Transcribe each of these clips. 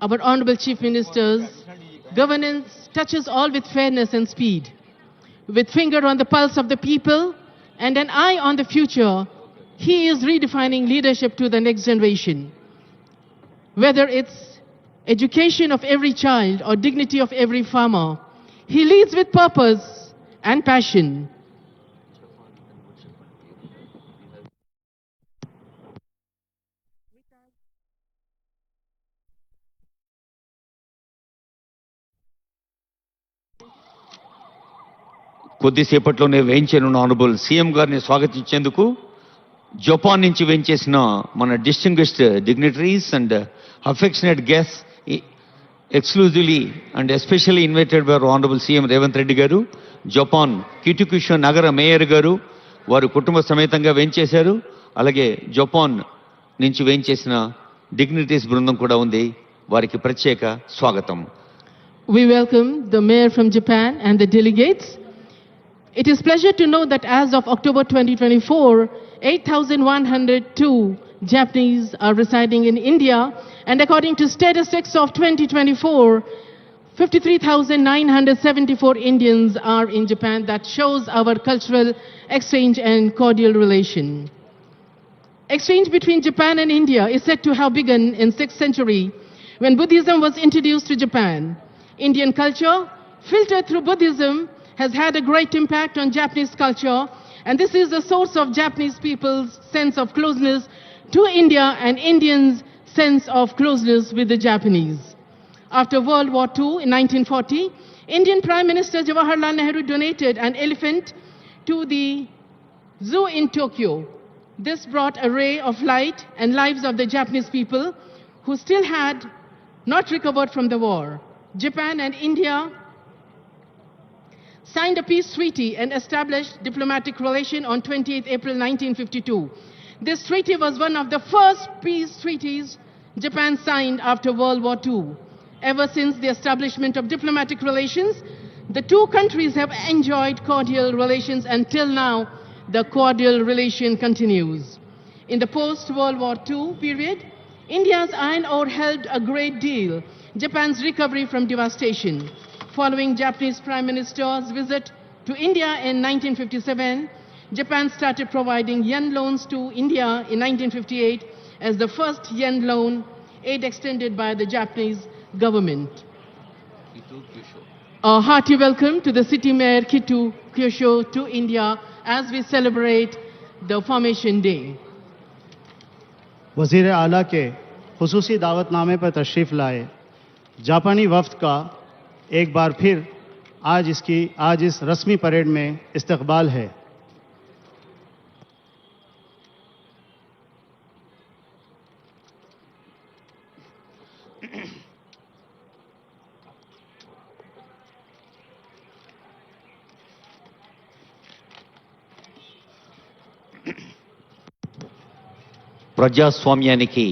our Honorable Chief Ministers, governance touches all with fairness and speed. With finger on the pulse of the people and an eye on the future, he is redefining leadership to the next generation. Whether it's education of every child or dignity of every farmer, he leads with purpose and passion. కొద్దిసేపట్లోనే వేయించనున్న honourable CM గారిని స్వాగతించేందుకు Japan నుంచి వేయించేసిన మన distinguished dignitaries and affectionate guest exclusively and especially invited by honourable CM Revanth Reddy garu, Japan కిటుకుషో నగర mayor గారు, వారు కుటుంబ సమేతంగా వేయించేశారు. అలాగే జపాన్ నుంచి వేయించేసిన డిగ్నిటరీస్ బృందం కూడా ఉంది. వారికి ప్రత్యేక స్వాగతం. We welcome the mayor from Japan and the delegates. It is pleasure to know that as of October 2024, 8,102 Japanese are residing in India, and according to statistics of 2024, 53,974 Indians are in Japan. That shows our cultural exchange and cordial relation. Exchange between Japan and India is said to have begun in 6th century when Buddhism was introduced to Japan. Indian culture, filtered through Buddhism, has had a great impact on Japanese culture, and this is the source of Japanese people's sense of closeness to India and Indians' sense of closeness with the Japanese. After World War II in 1940, Indian Prime Minister Jawaharlal Nehru donated an elephant to the zoo in Tokyo. This brought a ray of light and lives of the Japanese people who still had not recovered from the war. Japan and India signed a peace treaty and established diplomatic relation on 28 April 1952. This treaty was one of the first peace treaties Japan signed after World War II. Ever since the establishment of diplomatic relations, the two countries have enjoyed cordial relations. Until now, the cordial relation continues. In the post-World War II period, India's iron ore helped a great deal Japan's recovery from devastation. Following Japanese Prime Minister's visit to India in 1957, Japan started providing yen loans to India in 1958 as the first yen loan aid extended by the Japanese government. A hearty welcome to the city mayor Kitu Kyosho to India as we celebrate the Formation Day. वज़ीर आला के खुसूसी दावतनामे पर तशरीफ़ लाए जापानी वफ़द का एक बार फिर आज इस रस्मी परेड में इस्तकबाल है। ప్రజాస్వామ్యానికి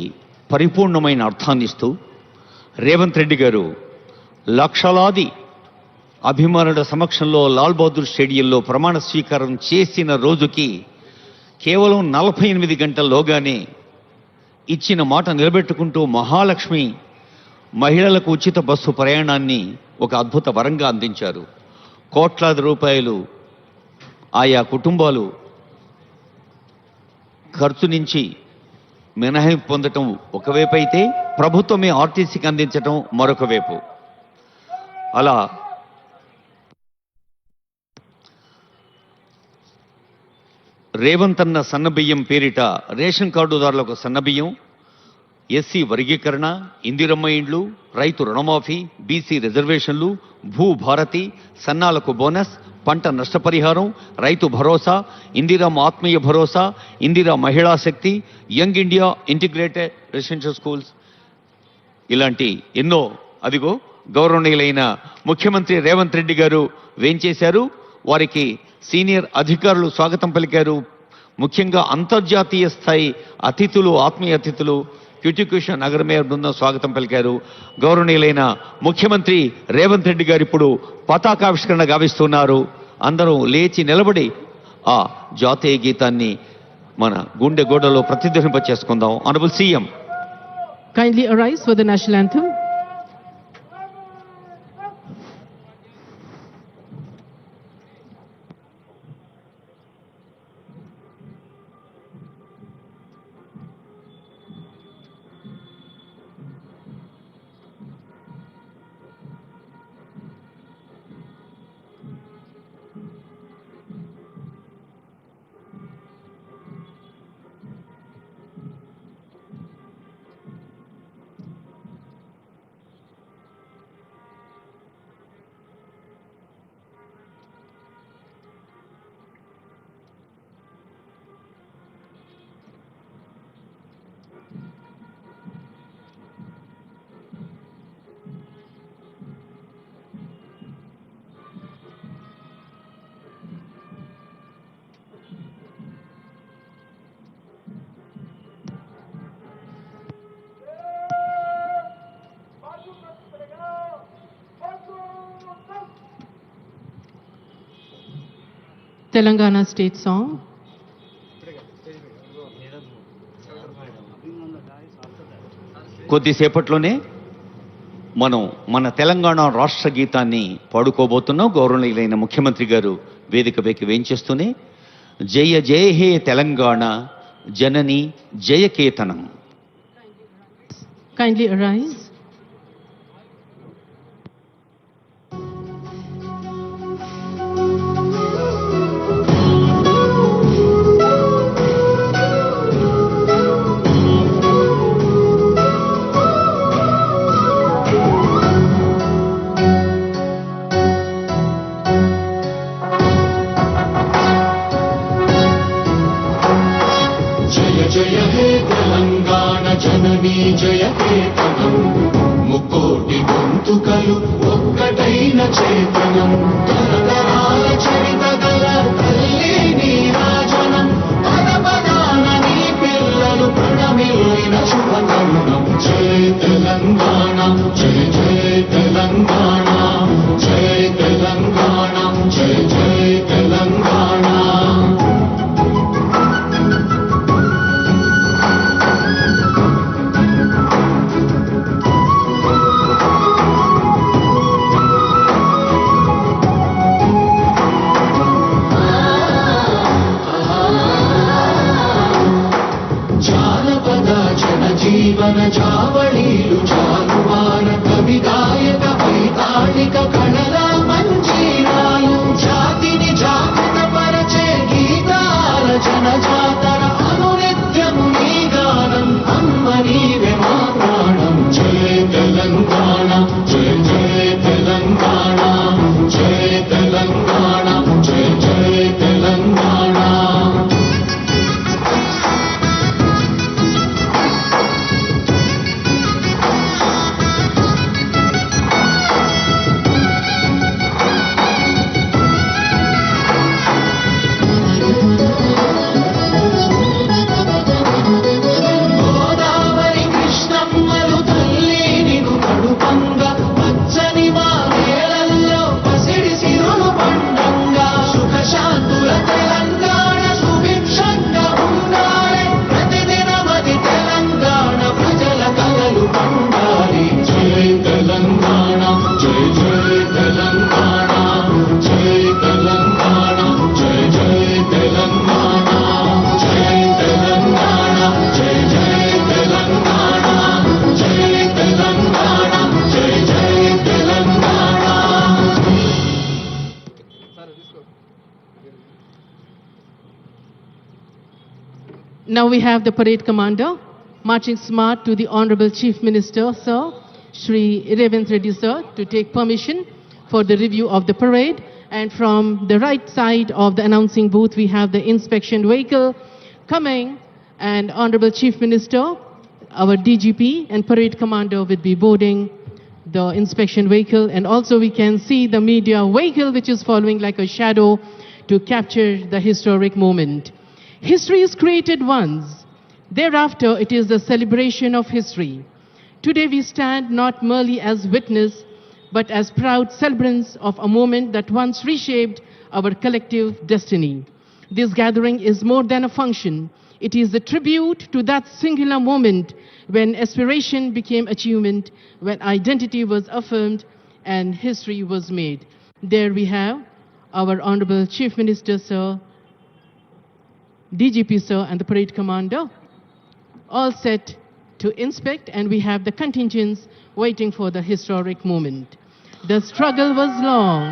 పరిపూర్ణమైన అర్థాన్నిస్తూ రేవంత్ రెడ్డి గారు లక్షలాది అభిమానుల సమక్షంలో లాల్ బహదూర్ స్టేడియంలో ప్రమాణ స్వీకారం చేసిన రోజుకి కేవలం 48 గంటల్లోగానే ఇచ్చిన మాట నిలబెట్టుకుంటూ మహాలక్ష్మి మహిళలకు ఉచిత బస్సు ప్రయాణాన్ని ఒక అద్భుత వరంగా అందించారు. కోట్లాది రూపాయలు ఆయా కుటుంబాలు ఖర్చు నుంచి మినహాయింపు పొందటం ఒకవైపు అయితే ప్రభుత్వమే ఆర్టీసీకి అందించడం మరొక వైపు. అలా రేవంత్ అన్న సన్నబియ్యం పేరిట రేషన్ కార్డుదారులకు సన్నబియ్యం, ఎస్సీ వర్గీకరణ, ఇందిరమ్మ ఇండ్లు, రైతు రుణమాఫీ, బీసీ రిజర్వేషన్లు, భూభారతి, సన్నాలకు బోనస్, పంట నష్టపరిహారం, Rythu Bharosa, Indiramma Atmiya Bharosa, Indira Mahila Shakti, Young India Integrated Residential Schools, ఇలాంటి ఎన్నో అదిగో గౌరవనీయులైన ముఖ్యమంత్రి రేవంత్ రెడ్డి గారు వేంచేశారు. వారికి సీనియర్ అధికారులు స్వాగతం పలికారు. ముఖ్యంగా అంతర్జాతీయ స్థాయి అతిథులు, ఆత్మీయ అతిథులు క్యూటిక్యూష నగర మేయర్ బృందం స్వాగతం పలికారు. గౌరవనీయులైన ముఖ్యమంత్రి రేవంత్ రెడ్డి గారు ఇప్పుడు పతాకావిష్కరణ గావిస్తున్నారు. అందరూ లేచి నిలబడి ఆ జాతీయ గీతాన్ని మన గుండె గోడలో ప్రతిధ్వనింప చేసుకుందాం. Honourable CM kindly arise for the national anthem. Telangana state song. కొద్దిసేపట్లోనే మనం మన తెలంగాణ రాష్ట్ర గీతాన్ని పాడుకోబోతున్నాం. గౌరవనీయులైన ముఖ్యమంత్రి గారు వేదికపైకి వేయించేస్తూనే జయ జయ హే తెలంగాణ జనని జయకేతనం. Kindly arise. జయ హే తెలంగాణ జననీ జయకేతనం ముక్కోటి గొంతుకలు ఒక్కటైన చేతనం తరతరాల చరిత గల తల్లి నీరాజనం పద పదాన నీ పిల్లలు ప్రణమిల్లిన శుభతరుణం. జయ తెలంగాణ జయ జయ తెలంగాణ జయ తెలంగాణ జయ జయ తెలంగాణ. జీవన జావళీలు జాలువాన కవి గాయక వైతాళిక కళల మంజీరాలు జాతిని జాగృత పరచే గీతాల జనజాతర అనునిత్యము నీ గానం అమ్మ నీవే మా ప్రాణం. జయ తెలంగాణ జయ జయ తెలంగాణ జయ తెలంగాణ జయ జయ Telangana. Now we have the parade commander marching smart to the Honorable Chief Minister, Sir, Shri Revanth Reddy, Sir, to take permission for the review of the parade. And from the right side of the announcing booth, we have the inspection vehicle coming, and Honorable Chief Minister, our DGP and parade commander will be boarding the inspection vehicle. And also we can see the media vehicle which is following like a shadow to capture the historic moment. History is created once. Thereafter, it is the celebration of history. Today we stand not merely as witness, but as proud celebrants of a moment that once reshaped our collective destiny. This gathering is more than a function. It is a tribute to that singular moment when aspiration became achievement, when identity was affirmed and history was made. There we have our Honorable Chief Minister, Sir, DGP, Sir, and the parade commander, all set to inspect, and we have the contingents waiting for the historic moment. The struggle was long.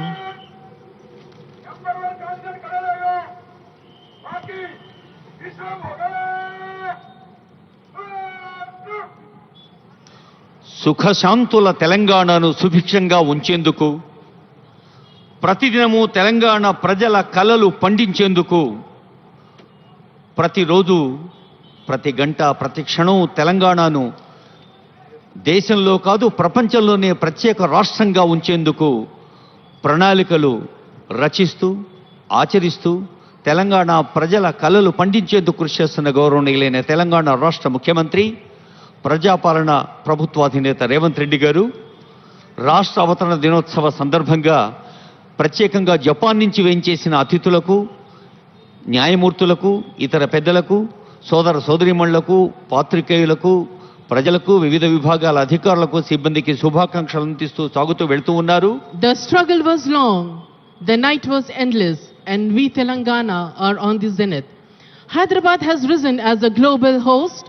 సుఖశాంతుల తెలంగాణను సుభిక్షంగా ఉంచేందుకు, ప్రతిదినము తెలంగాణ ప్రజల కలలు పండించేందుకు, ప్రతిరోజు ప్రతి గంట ప్రతి క్షణం తెలంగాణను దేశంలో కాదు ప్రపంచంలోనే ప్రత్యేక రాష్ట్రంగా ఉంచేందుకు ప్రణాళికలు రచిస్తూ ఆచరిస్తూ తెలంగాణ ప్రజల కలలు పండించేందుకు కృషి చేస్తున్న గౌరవనీయులైన తెలంగాణ రాష్ట్ర ముఖ్యమంత్రి ప్రజాపాలన ప్రభుత్వాధినేత రేవంత్ రెడ్డి గారు రాష్ట్ర అవతరణ దినోత్సవ సందర్భంగా ప్రత్యేకంగా జపాన్ నుంచి వేయించేసిన అతిథులకు న్యాయమూర్తులకు, ఇతర పెద్దలకు, సోదర సోదరీమణులకు, పాత్రికేయులకు, ప్రజలకు, వివిధ విభాగాల అధికారులకు, సిబ్బందికి శుభాకాంక్షలు అందిస్తూ సాగుతూ వెళ్తూ ఉన్నారు. The struggle was long, the night was endless, and we Telangana are on the zenith. Hyderabad has risen as a global host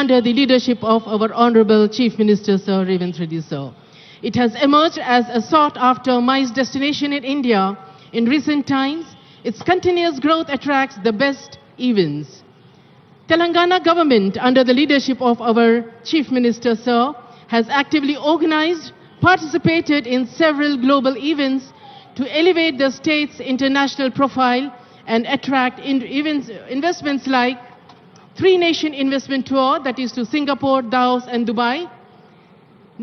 under the leadership of our Honorable Chief Minister Sir Revanth Reddy Sir. It has emerged as a sought-after MICE destination in India. In recent times, its continuous growth attracts the best events. Telangana government, under the leadership of our Chief Minister Sir, has actively organized, participated in several global events to elevate the state's international profile and attract investments like three-nation investment tour, that is to Singapore, Laos and Dubai.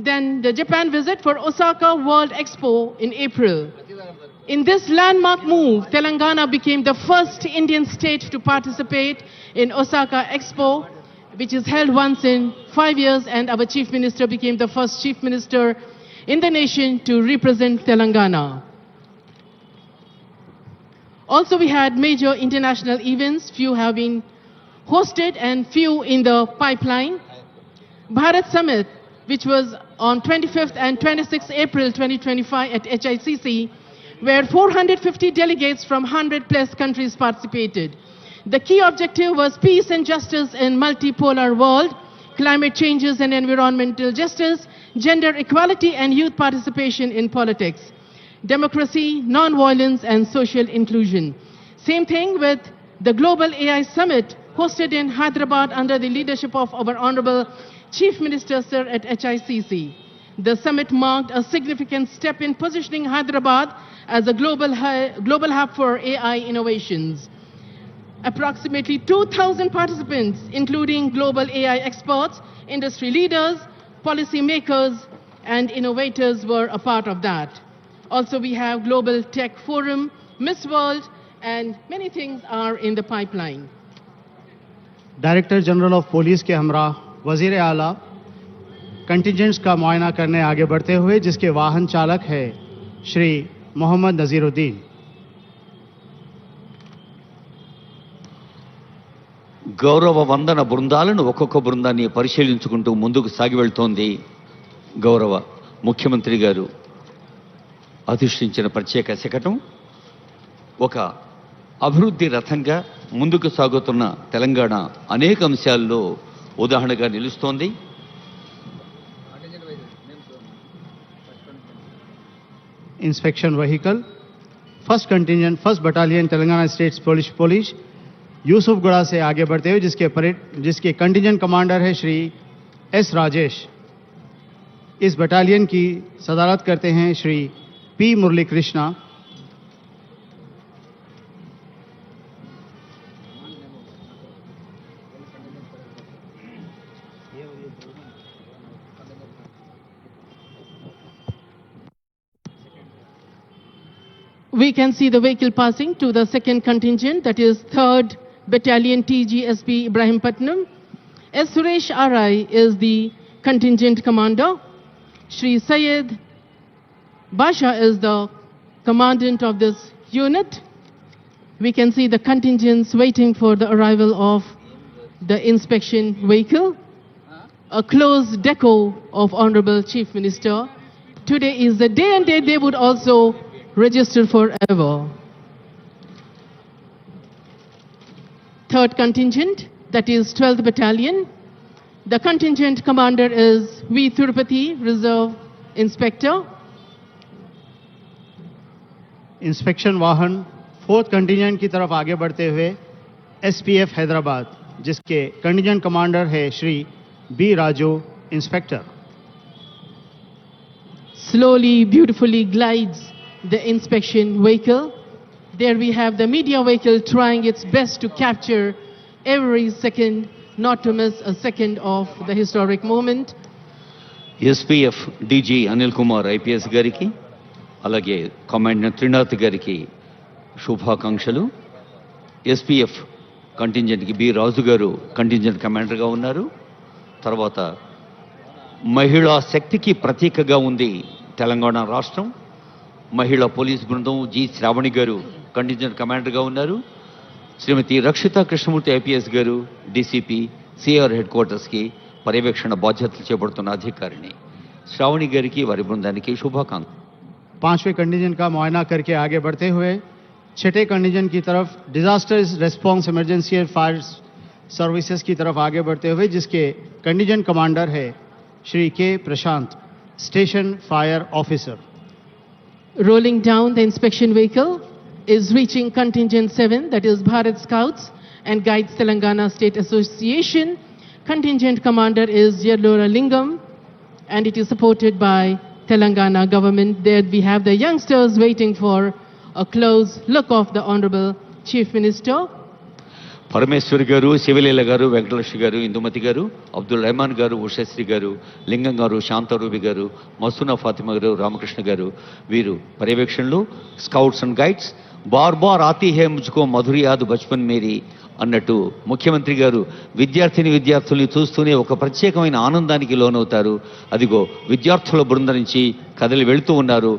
Then the Japan visit for Osaka World Expo in April. In this landmark move, Telangana became the first Indian state to participate in Osaka Expo, which is held once in 5 years, and our Chief Minister became the first Chief Minister in the nation to represent Telangana. Also, we had major international events, few have been hosted and few in the pipeline. Bharat Summit, which was on 25th and 26th April 2025 at HICC, where 450 delegates from 100 plus countries participated. The key objective was peace and justice in multipolar world, climate changes and environmental justice, gender equality and youth participation in politics, democracy, non-violence and social inclusion. Same thing with the Global AI Summit hosted in Hyderabad under the leadership of our Honorable Chief Minister Sir at HICC. The summit marked a significant step in positioning Hyderabad as a global hub for AI innovations. Approximately 2,000 participants, including global AI experts, industry leaders, policy makers, and innovators were a part of that. Also, we have Global Tech Forum, Miss World, and many things are in the pipeline. Director general of police के हमरा वजीर आला contingents का मुआयना करने आगे बढ़ते हुए, जिसके वाहन चालक है श्री मोहम्मद नजीरुद्दीन. గౌరవ వందన బృందాలను ఒక్కొక్క బృందాన్ని పరిశీలించుకుంటూ ముందుకు సాగి వెళ్తోంది గౌరవ ముఖ్యమంత్రి గారు అధిష్ఠించిన ప్రత్యేక శకటం. ఒక అభివృద్ధి రథంగా ముందుకు సాగుతున్న తెలంగాణ అనేక అంశాల్లో ఉదాహరణగా నిలుస్తోంది. Inspection vehicle first contingent first battalion Telangana state police Yousufguda से आगे बढ़ते हुए, जिसके कंटिजेंट कमांडर है श्री एस राजेश. इस बटालियन की सदारत करते हैं Shri P Murali Krishna. We can see the vehicle passing to the second contingent, that is 3rd Battalion TGSP Ibrahimpatnam. S. Suresh Arai is the contingent commander. Shri Syed Basha is the commandant of this unit. We can see the contingents waiting for the arrival of the inspection vehicle. A close deco of Honorable Chief Minister. Today is the day, and they would also register forever. 3rd contingent, that is 12th Battalion. The contingent commander is V. Tirupati, Reserve Inspector. Inspection वाहन 4th contingent की तरफ आगे बढ़ते हुए SPF Hyderabad, जिसके contingent commander है Shri B Raju, inspector. Slowly, beautifully glides the inspection vehicle. There we have the media vehicle trying its best to capture every second, not to miss a second of the historic moment. SPF DG Anil Kumar IPS గారికి, అలాగే commander Trinath గారికి శుభాకాంక్షలు. SPF కంటింజెంట్కి B రాజు గారు contingent కమాండర్గా ఉన్నారు. తర్వాత మహిళా శక్తికి ప్రతీకగా ఉంది తెలంగాణ రాష్ట్రం. మహిళా పోలీస్ బృందం జి శ్రావణి గారు కంటింజెంట్ కమాండర్గా ఉన్నారు. శ్రీమతి రక్షిత కృష్ణమూర్తి ఐపీఎస్ గారు డీసీపీ సిఆర్ హెడ్ క్వార్టర్స్కి పర్యవేక్షణ బాధ్యతలు చేపడుతున్న అధికారిని. శ్రావణి గారికి వారి బృందానికి శుభాకాంక్షలు. 5वें कंटीजेंट का मुआयना करके आगे बढ़ते हुए 6ठे कंटीजेंट की तरफ disaster response emergency and fire services की तरफ आगे बढ़ते हुए जिसके कंटीजेंट कमांडर है Shri K Prashant, station fire officer. Rolling down, the inspection vehicle is reaching contingent 7, that is Bharat Scouts and Guides Telangana State Association. Contingent commander is Yellora Lingam, and it is supported by Telangana government. There we have the youngsters waiting for a close look of the Honorable Chief Minister. Parameshwari గారు, శివలీల గారు, వెంకటలక్ష్మి గారు, ఇందుమతి గారు, అబ్దుల్ రెహమాన్ గారు, ఉషశ్రీ గారు, లింగం గారు, శాంతారూబి గారు, మసూనా ఫాతిమా గారు, రామకృష్ణ గారు, వీరు పర్యవేక్షణలు. స్కౌట్స్ అండ్ గైడ్స్ బార్ బార్ ఆతీ హే ముజ్కో మధురి యాద్ బచ్పన్ మేరీ అన్నట్టు ముఖ్యమంత్రి గారు విద్యార్థుల్ని చూస్తూనే ఒక ప్రత్యేకమైన ఆనందానికి లోనవుతారు. అదిగో విద్యార్థుల బృందం నుంచి కదిలి వెళుతూ ఉన్నారు.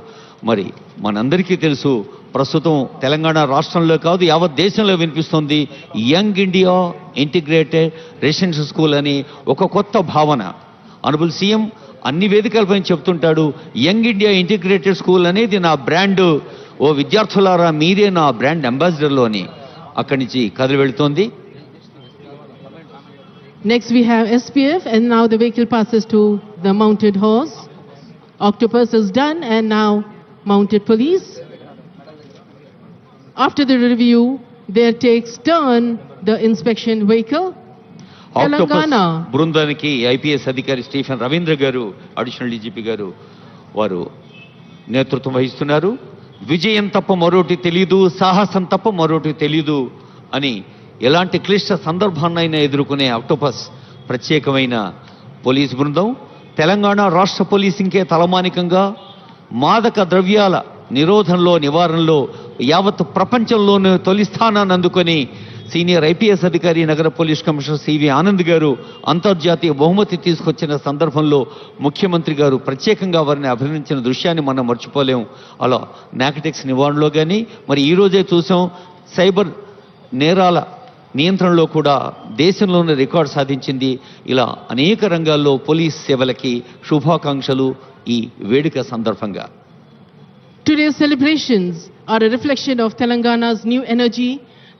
మరి మనందరికీ తెలుసు, ప్రస్తుతం తెలంగాణ రాష్ట్రంలో కాదు యావత్ దేశంలో వినిపిస్తోంది young India Integrated residential school అని ఒక కొత్త భావన. ఆనరబుల్ సీఎం అన్ని వేదికలపై చెప్తుంటాడు, యంగ్ ఇండియా ఇంటిగ్రేటెడ్ స్కూల్ అనేది నా బ్రాండ్, ఓ విద్యార్థులారా మీరే నా బ్రాండ్ అంబాసిడర్లు అని అక్కడి నుంచి కదిలి వెళుతోంది. Next we have SPF, and now the vehicle passes to the mounted horse. Octopus is done, and now mounted police. After the review, there takes turn the inspection vehicle. Octopus Telangana. బృందానికి IPS అధికారి Stephen Ravindra గారు, additional DGP గారు వారు నేతృత్వం వహిస్తున్నారు. విజయం తప్ప మరోటి తెలీదు, సాహసం తప్ప మరోటి తెలీదు అని ఎలాంటి క్లిష్ట సందర్భాన్నైనా ఎదుర్కొనే ఆక్టోపస్ ప్రత్యేకమైన పోలీస్ బృందం. తెలంగాణ రాష్ట్ర పోలీసింగ్కే తలమానికంగా మాదక ద్రవ్యాల నివారణలో యావత్ ప్రపంచంలోనే తొలి స్థానాన్ని అందుకొని సీనియర్ ఐపీఎస్ అధికారి నగర పోలీస్ కమిషనర్ సివి ఆనంద్ గారు అంతర్జాతీయ బహుమతి తీసుకొచ్చిన సందర్భంలో ముఖ్యమంత్రి గారు ప్రత్యేకంగా వారిని అభినందించిన దృశ్యాన్ని మనం మర్చిపోలేం. అలా నార్కోటిక్స్ నివారణలో కానీ మరి ఈరోజే చూసాం, సైబర్ నేరాల నియంత్రణలో కూడా దేశంలోనే రికార్డు సాధించింది. ఇలా అనేక రంగాల్లో పోలీస్ సేవలకి శుభాకాంక్షలు ఈ వేడుక సందర్భంగా. Today's celebrations are a reflection of Telangana's new energy,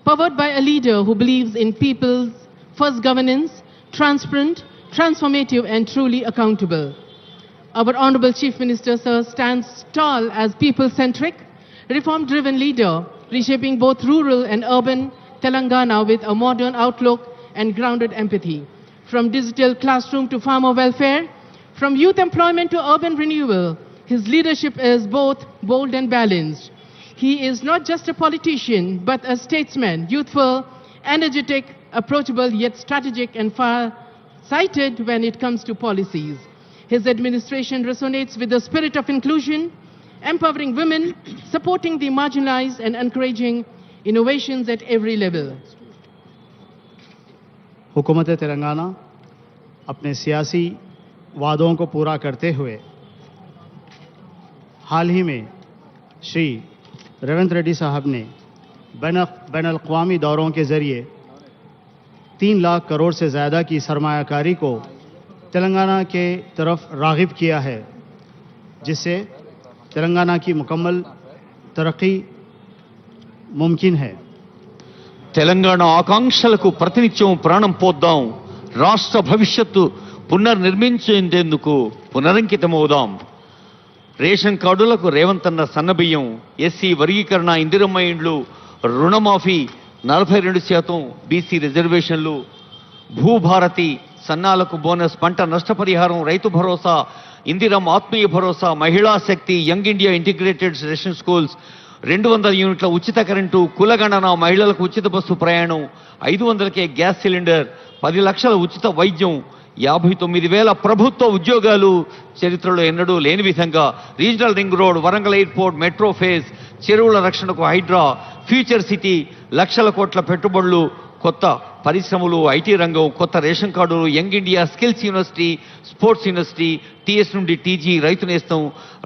powered by a leader who believes in people's first governance, transparent, transformative and truly accountable. Our Honorable Chief Minister, sir, stands tall as people-centric, reform-driven leader, reshaping both rural and urban Telangana with a modern outlook and grounded empathy. From digital classroom to farmer welfare, from youth employment to urban renewal, his leadership is both bold and balanced. He is not just a politician, but a statesman, youthful, energetic, approachable, yet strategic and far-sighted when it comes to policies. His administration resonates with the spirit of inclusion, empowering women, supporting the marginalized, and encouraging innovations at every level. हुकूमत तेलंगाना अपने सियासी वादों को पूरा करते हुए हाल ही में श्री रेवंत रेड्डी साहब ने बैन-अल-अक़वामी दौरों के ज़रिए 3 लाख करोड़ से ज़्यादा की सरमायाकारी को तेलंगाना के तरफ राग़िब किया है, जिससे तेलंगाना की मुकम्मल तरक्की मुमकिन है. తెలంగాణ ఆకాంక్షలకు ప్రతినిత్యం ప్రాణం పోద్దాం, రాష్ట్ర భవిష్యత్తు పునర్నిర్మించేందుకు పునరంకితమవుదాం. రేషన్ కార్డులకు రేవంత్ అన్న సన్నబియ్యం, ఎస్సీ వర్గీకరణ, ఇందిరమ్మ ఇండ్లు, రుణమాఫీ 42%, బీసీ రిజర్వేషన్లు, భూభారతి, సన్నాలకు బోనస్, పంట నష్టపరిహారం, Rythu Bharosa, Indiramma Atmiya Bharosa, Mahila Shakti, Young India Integrated Residential Schools, 200 యూనిట్ల ఉచిత కరెంటు, కులగణన, మహిళలకు ఉచిత బస్సు ప్రయాణం, 500కే గ్యాస్ సిలిండర్, 10 లక్షల ఉచిత వైద్యం, 59,000 ప్రభుత్వ ఉద్యోగాలు, చరిత్రలో ఎన్నడూ లేని విధంగా regional ring road, Warangal airport, metro phase, చెరువుల రక్షణకు హైడ్రా, ఫ్యూచర్ సిటీ, లక్షల కోట్ల పెట్టుబడులు, కొత్త పరిశ్రమలు, ఐటీ రంగం, కొత్త రేషన్ కార్డులు, young India, skills university, sports university, TS నుండి టీజీ, రైతు నేస్తం,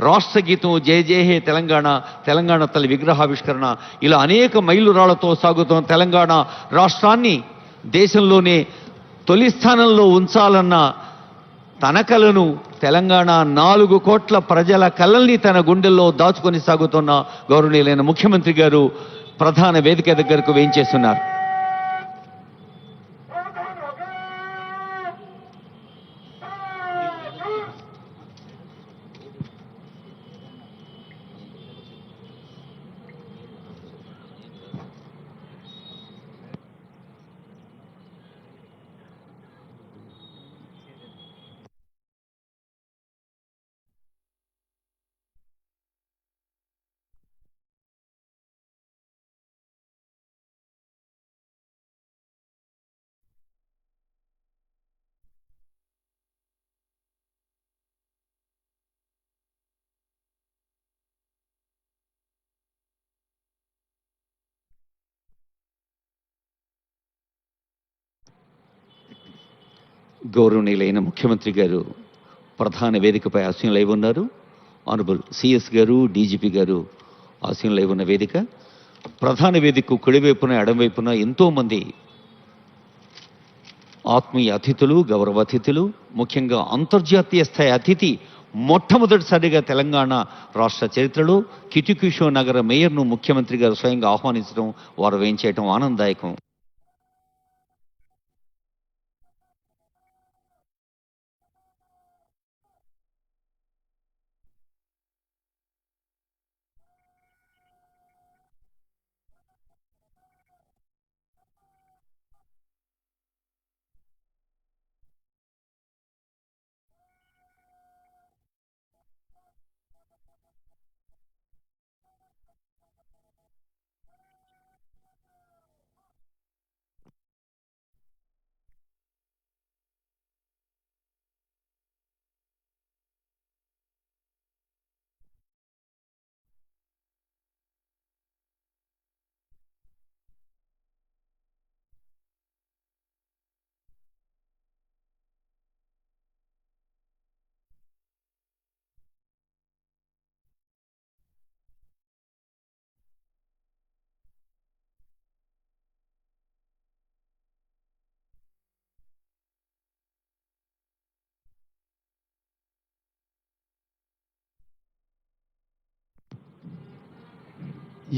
రాష్ట్ర గీతం, జయ జయ హే తెలంగాణ, తెలంగాణ తల్లి విగ్రహావిష్కరణ, ఇలా అనేక మైలురాళ్లతో సాగుతున్న తెలంగాణ రాష్ట్రాన్ని దేశంలోనే తొలి స్థానంలో ఉంచాలన్న తన కలను, తెలంగాణ 4 కోట్ల ప్రజల కలల్ని తన గుండెల్లో దాచుకొని సాగుతున్న గౌరవనీయులైన ముఖ్యమంత్రి గారు ప్రధాన వేదిక దగ్గరకు వేయించేస్తున్నారు. గౌరవనీయులైన ముఖ్యమంత్రి గారు ప్రధాన వేదికపై ఆసీనులై ఉన్నారు. ఆనరబుల్ సిఎస్ గారు, డీజీపీ గారు ఆసీనులై ఉన్న వేదిక. ప్రధాన వేదికకు కుడివైపున, ఎడమవైపున ఎంతోమంది ఆత్మీయ అతిథులు, గౌరవ అతిథులు, ముఖ్యంగా అంతర్జాతీయ స్థాయి అతిథి, మొట్టమొదటిసారిగా తెలంగాణ రాష్ట్ర చరిత్రలో కిటికిషో నగర మేయర్ను ముఖ్యమంత్రి గారు స్వయంగా ఆహ్వానించడం, వారు వేయించేయటం ఆనందదాయకం.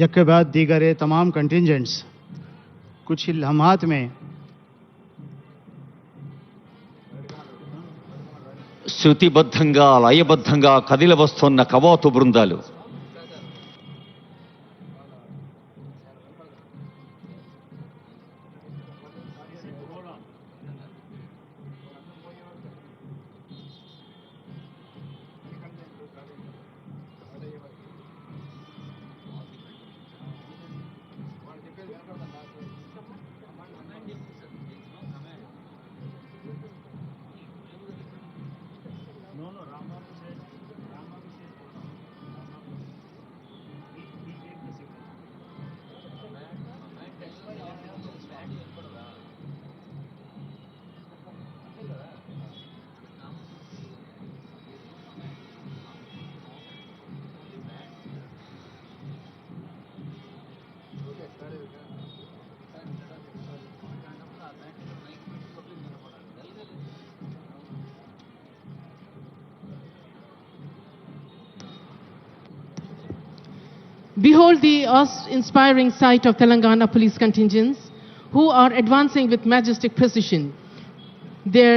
यक के बाद दीगर तमाम कंटिजेंट्स कुछ ही लम्हात में శృతిబద్ధంగా, లయబద్ధంగా కదిలి వస్తున్న కవాతు బృందాలు. Behold the awe-inspiring sight of Telangana police contingents who are advancing with majestic precision. Their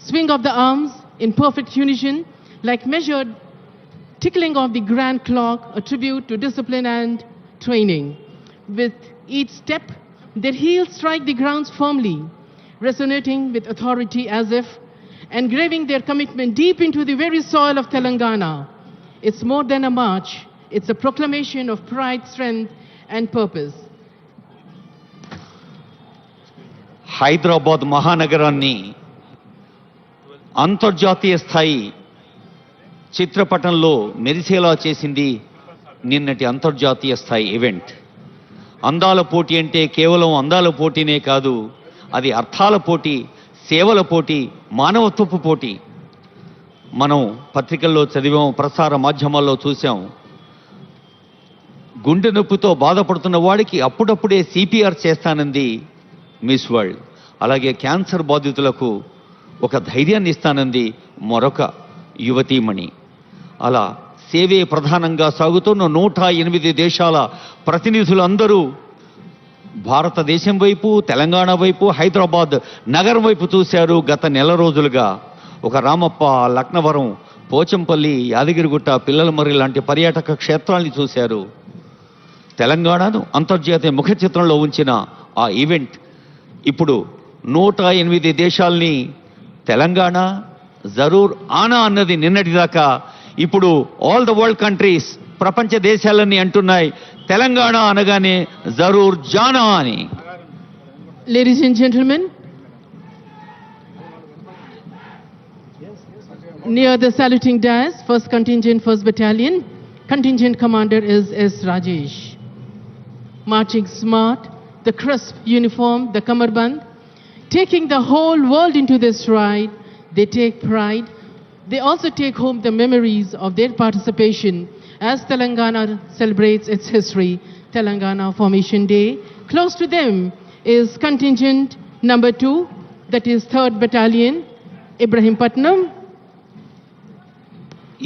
swing of the arms in perfect unison, like measured tickling of the grand clock, a tribute to discipline and training. With each step, their heels strike the ground firmly, resonating with authority as if engraving their commitment deep into the very soil of Telangana. It's more than a march. It's a proclamation of pride, strength, and purpose. Hyderabad మహానగరాన్ని అంతర్జాతీయ స్థాయి చిత్రపటంలో మెరిసేలా చేసింది నిన్నటి అంతర్జాతీయ స్థాయి event. అందాల పోటీ అంటే కేవలం అందాల పోటీనే కాదు, అది అర్థాల పోటీ, సేవల పోటీ, మానవత్వపు పోటీ. మనం పత్రికల్లో చదివాం, ప్రసార మాధ్యమాల్లో చూసాం. గుండె నొప్పితో బాధపడుతున్న వాడికి అప్పుడప్పుడే సిపిఆర్ చేస్తానంది మిస్ వరల్డ్. అలాగే క్యాన్సర్ బాధితులకు ఒక ధైర్యాన్ని ఇస్తానంది మరొక యువతీమణి. అలా సేవే ప్రధానంగా సాగుతున్న 108 దేశాల ప్రతినిధులందరూ భారతదేశం వైపు, తెలంగాణ వైపు, హైదరాబాద్ నగరం వైపు చూశారు. గత నెల రోజులుగా ఒక రామప్ప, లక్నవరం, పోచంపల్లి, యాదగిరిగుట్ట, పిల్లలమర్రి లాంటి పర్యాటక క్షేత్రాల్ని చూశారు. తెలంగాణను అంతర్జాతీయ ముఖ చిత్రంలో ఉంచిన ఆ ఈవెంట్ ఇప్పుడు 108 దేశాల్ని తెలంగాణ జరూర్ ఆనా అన్నది నిన్నటిదాకా ఇప్పుడు ఆల్ ద వరల్డ్ కంట్రీస్, ప్రపంచ దేశాలన్నీ అంటున్నాయి తెలంగాణ అనగానే జరూర్ జానా అని. Ladies and gentlemen, near the saluting dais, 1st Contingent, 1st Battalion, Contingent Commander is S. Rajesh. Marching smart, the crisp uniform, the kamarband, taking the whole world into this ride, they take pride. They also take home the memories of their participation as Telangana celebrates its history, Telangana Formation Day. Close to them is Contingent number 2, that is 3rd Battalion, Ibrahimpatnam.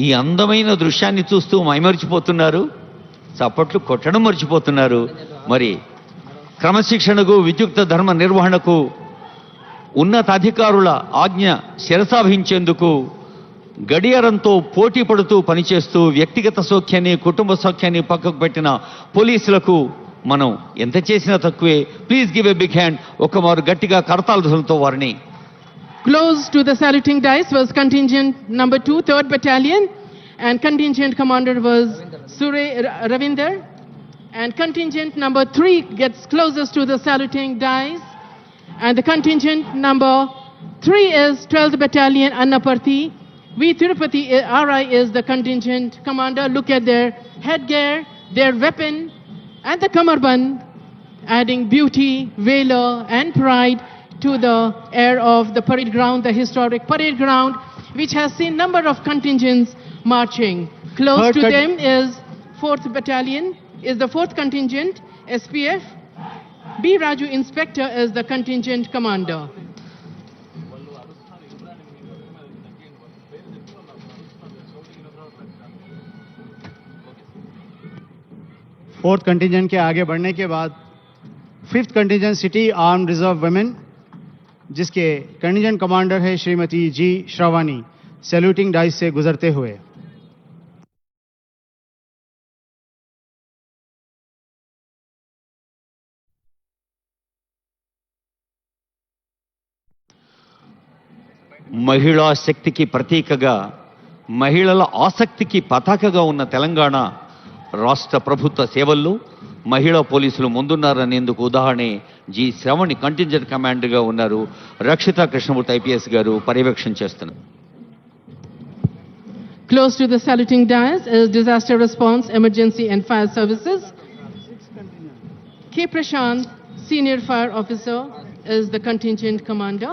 ఈ అందమైన దృశ్యాన్ని చూస్తూ మైమరిచిపోతున్నారు, చప్పట్లు కొట్టడం మర్చిపోతున్నారు. మరి క్రమశిక్షణకు, విద్యుక్త ధర్మ నిర్వహణకు, ఉన్నతాధికారుల ఆజ్ఞ శిరసావహించేందుకు గడియారంతో పోటీ పడుతూ పనిచేస్తూ వ్యక్తిగత సౌఖ్యాన్ని, కుటుంబ సౌఖ్యాన్ని పక్కకు పెట్టిన పోలీసులకు మనం ఎంత చేసినా తక్కువే. Please give a big hand. ఒక్కమారు గట్టిగా కరతాళతో వారిని. Close to the saluting dais was Contingent number 2, 3rd Battalion, and Contingent Commander was Sure Ravinder. And Contingent number 3 gets closest to the saluting dais. And the Contingent number 3 is 12th Battalion, Annaparthi. V. Tirupati RI is the Contingent Commander. Look at their headgear, their weapon, and the kamarband, adding beauty, valor, and pride to the air of the parade ground, the historic parade ground, which has seen number of contingents marching. Close to them is 4th Battalion, is the 4th Contingent, SPF. B. Raju Inspector is the Contingent Commander. Fourth contingent के आगे बढ़ने के बाद 5th contingent city arm reserve women, जिसके contingent commander है श्रीमती जी श्रावानी, saluting dice से गुजरते हुए. మహిళా శక్తికి ప్రతీకగా, మహిళల ఆసక్తికి పతాకగా ఉన్న తెలంగాణ రాష్ట్ర ప్రభుత్వ సేవల్లో మహిళా పోలీసులు ముందున్నారనేందుకు ఉదాహరణే జి శ్రవణి కంటింజెంట్ కమాండర్గా ఉన్నారు. రక్షిత కృష్ణమూర్తి ఐపీఎస్ గారు పర్యవేక్షణ చేస్తున్నారు. Close to the saluting dais is Disaster Response, Emergency and Fire Services. K. Prashant, Senior Fire Officer, is the Contingent Commander.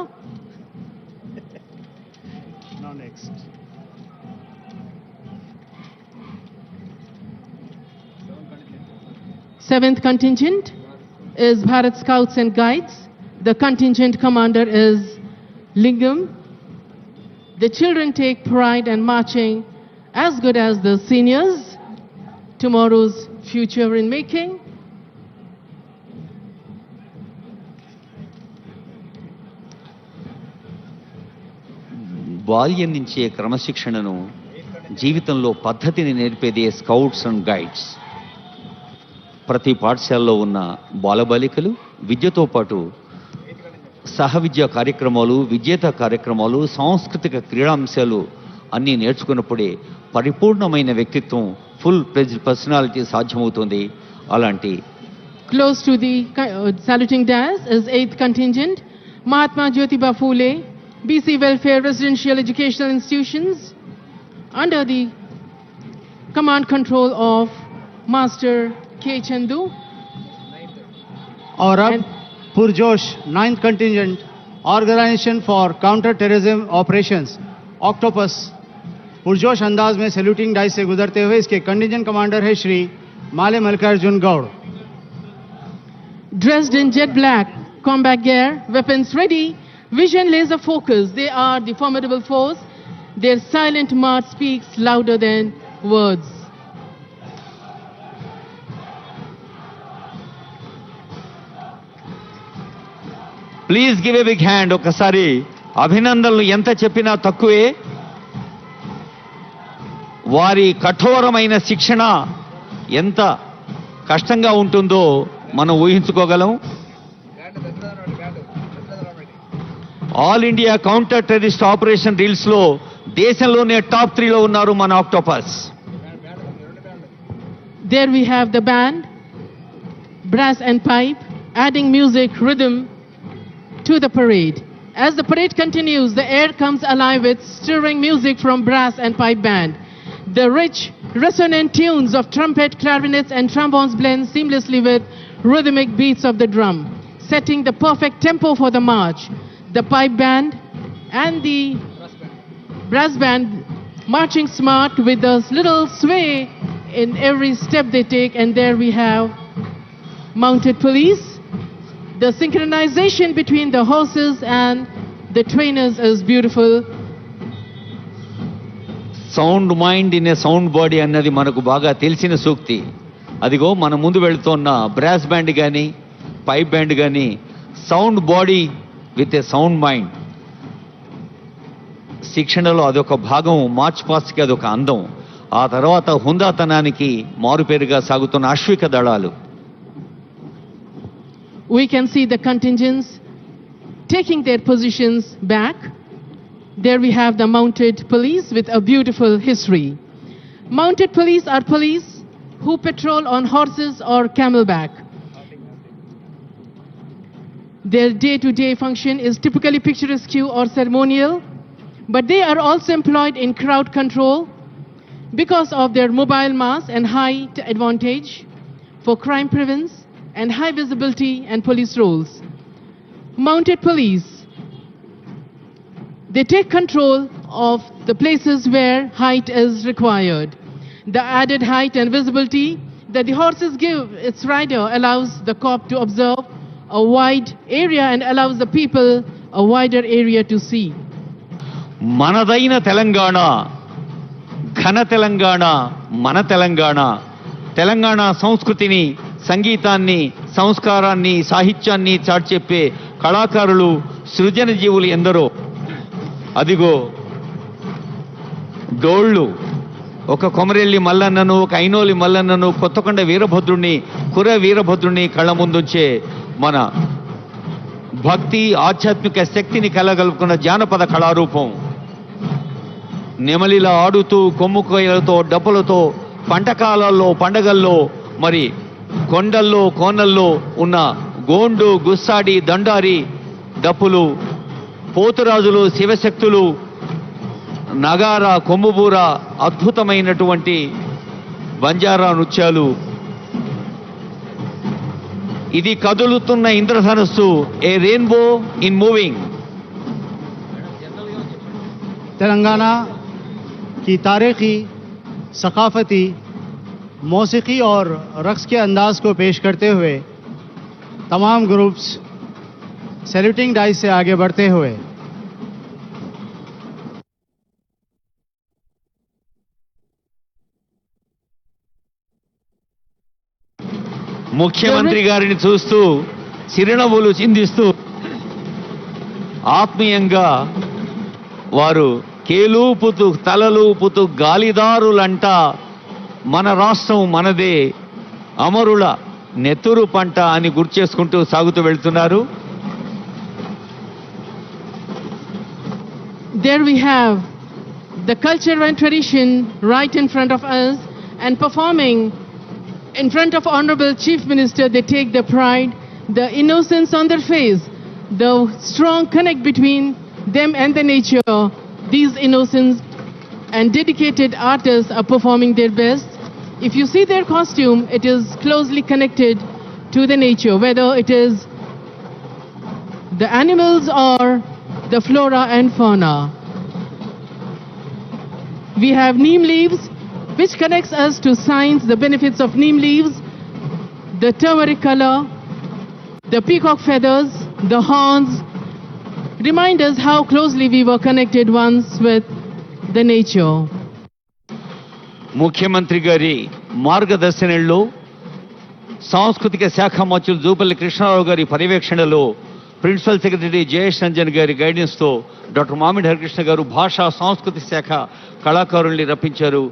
Now next. Seventh Contingent is Bharat Scouts and Guides. The Contingent Commander is Lingam. The children take pride in marching as good as the seniors. Tomorrow's future in making. బాల్యం నుంచే క్రమశిక్షణను, జీవితంలో పద్ధతిని నేర్పేదే scouts and guides. ప్రతి పాఠశాలలో ఉన్న బాలబాలికలు విద్యతో పాటు సహ విద్యా కార్యక్రమాలు, విజేత కార్యక్రమాలు, సాంస్కృతిక క్రీడాంశాలు అన్నీ నేర్చుకున్నప్పుడే పరిపూర్ణమైన వ్యక్తిత్వం, ఫుల్ ప్లెజ్డ్ పర్సనాలిటీ సాధ్యమవుతుంది. అలాంటి Close to the saluting dais is 8th Contingent, Mahatma Jyotiba Phule, BC Welfare Residential Educational Institutions, under the command control of Master K. Chandu. और अब And Purjosh 9th Contingent Organization for Counter-Terrorism Operations Octopus पुरजोश अंदाज में saluting dice से गुजरते हुए इसके contingent commander है Shri Male Mallikarjun Gowda. Dressed in jet black, combat gear, weapons ready, vision laser focus, they are the formidable force. Their silent march speaks louder than words. Please give a big hand. ఒకసారి అభినందనలు ఎంత చెప్పినా తక్కువే. వారి కఠోరమైన శిక్షణ ఎంత కష్టంగా ఉంటుందో మనం ఊహించుకోగలం. All India Counter Terrorist Operation drills లో దేశంలోనే టాప్ 3లో ఉన్నారు మన Octopus. There we have the band, brass and pipe, adding music, rhythm to the parade. As the parade continues, the air comes alive with stirring music from brass and pipe band. The rich, resonant tunes of trumpet, clarinets and trombones blend seamlessly with rhythmic beats of the drum, setting the perfect tempo for the march. The pipe band and the brass band marching smart with a little sway in every step they take. And there we have mounted police. The synchronization between the horses and the trainers is beautiful. Sound mind in a sound body అన్నది మనకు బాగా తెలిసిన సూక్తి. అదిగో మన ముందు వెళుతున్న brass band కానీ pipe band కానీ sound body with a sound mind. శిక్షణలో అదొక భాగం, మార్చ్ పాస్ట్కి అదొక అందం. ఆ తర్వాత హుందాతనానికి మారుపేరుగా సాగుతున్న అశ్విక దళాలు. We can see the contingents taking their positions back. There we have the mounted police with a beautiful history. Mounted police are police who patrol on horses or camelback. Their day-to-day function is typically picturesque or ceremonial, but they are also employed in crowd control because of their mobile mass and height advantage for crime prevention and high visibility and police roles. Mounted police, they take control of the places where height is required. The added height and visibility that the horses give its rider allows the cop to observe a wide area and allows the people a wider area to see. మనదైన Telangana, ఘన తెలంగాణ, మన తెలంగాణ. తెలంగాణ సంస్కృతిని, సంగీతాన్ని, సంస్కారాన్ని, సాహిత్యాన్ని చాటిచెప్పే కళాకారులు, సృజన జీవులు ఎందరో. అదిగో డోళ్ళు, ఒక కొమరెల్లి మల్లన్నను, ఒక ఐనోలి మల్లన్నను, కొత్తకొండ వీరభద్రుణ్ణి, కుర వీరభద్రుణ్ణి కళ్ళ ముందుంచే మన భక్తి, ఆధ్యాత్మిక శక్తిని కలగలుపుకున్న జానపద కళారూపం. నెమలిలా ఆడుతూ కొమ్ముకోయలతో, డప్పులతో పంటకాలాల్లో, పండగల్లో, మరి కొండల్లో, కోనల్లో ఉన్న గోండు, గుస్సాడి, దండారి డప్పులు, పోతురాజులు, శివశక్తులు, నగార, కొమ్ముబూర, అద్భుతమైనటువంటి బంజారా నృత్యాలు. ఇది కదులుతున్న ఇంద్రధనుస్సు, ఏ రెయిన్బో ఇన్ మూవింగ్. तेलंगाना की तारीखी, सकाफती, मौसीकी और रक्स के अंदाज को पेश करते हुए तमाम ग्रुप्स सैल्यूटिंग डाइस से आगे बढ़ते हुए ముఖ్యమంత్రి గారిని చూస్తూ చిరునవ్వులు చిందిస్తూ ఆత్మీయంగా వారు కేలూపుతూ, తలలూపుతూ, గాలిదారులంట మన రాష్ట్రం మనదే, అమరుల నెత్తురు పంట అని గుర్చేసుకుంటూ సాగుతూ వెళ్తున్నారు. There we have the culture and tradition right in front of us, and performing in front of Honorable Chief Minister, they take the pride, the innocence on their face, the strong connect between them and the nature. These innocent and dedicated artists are performing their best. If you see their costume, it is closely connected to the nature, whether it is The animals are the flora and fauna. We have neem leaves, which connects us to science, the benefits of neem leaves, the turmeric color, the peacock feathers, the horns, remind us how closely we were connected once with the nature. ముఖ్యమంత్రి గారి మార్గదర్శనంలో సాంస్కృతిక శాఖ మంత్రులు జూపల్లి కృష్ణారావు గారి పర్యవేక్షణలో principal secretary Jayesh Ranjan గారి గైడెన్స్తో doctor మామిడి హరికృష్ణ గారు భాషా సాంస్కృతిక శాఖ కళాకారుల్ని రప్పించారు.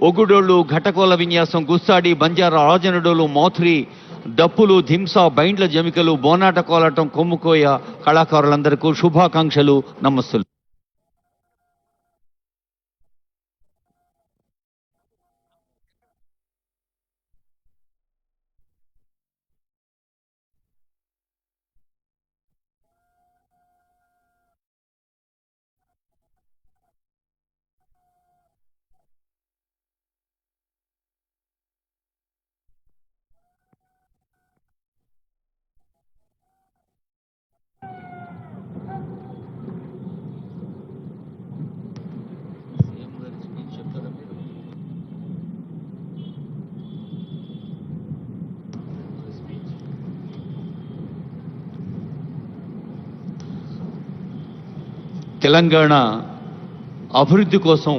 ఒగుడోళ్ళు, ఘటకోల విన్యాసం, గుస్సాడి, బంజారా, రాజనడోలు, మౌథురి, దప్పులు, ధింసా, బైండ్ల జమికలు, బోనాట కోలాటం, కొమ్ముకోయ కళాకారులందరికీ శుభాకాంక్షలు, నమస్సులు. తెలంగాణ అభివృద్ధి కోసం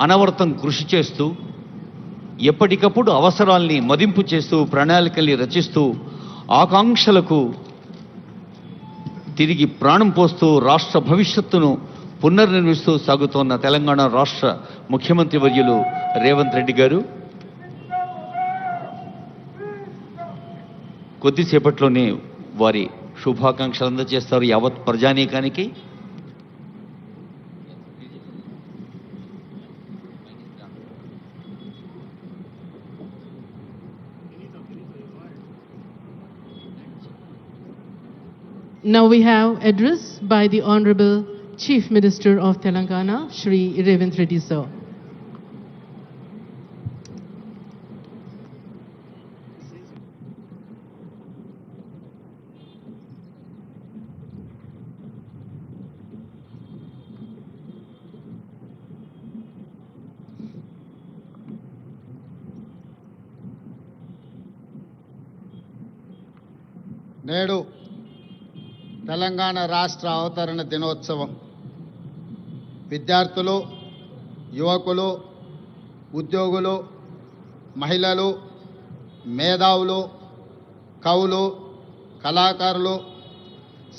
అనవరతం కృషి చేస్తూ ఎప్పటికప్పుడు అవసరాల్ని మదింపు చేస్తూ ప్రణాళికల్ని రచిస్తూ ఆకాంక్షలకు తిరిగి ప్రాణం పోస్తూ రాష్ట్ర భవిష్యత్తును పునర్నిర్మిస్తూ సాగుతోన్న తెలంగాణ రాష్ట్ర ముఖ్యమంత్రి వర్యులు రేవంత్ రెడ్డి గారు కొద్దిసేపట్లోనే వారి శుభాకాంక్షలు అందజేస్తారు యావత్ ప్రజానీకానికి. Now we have address by the Honorable Chief Minister of Telangana, Shri Revanth Reddy sir. నేడు తెలంగాణ రాష్ట్ర అవతరణ దినోత్సవం విద్యార్థులు, యువకులు, ఉద్యోగులు, మహిళలు, మేధావులు, కవులు, కళాకారులు,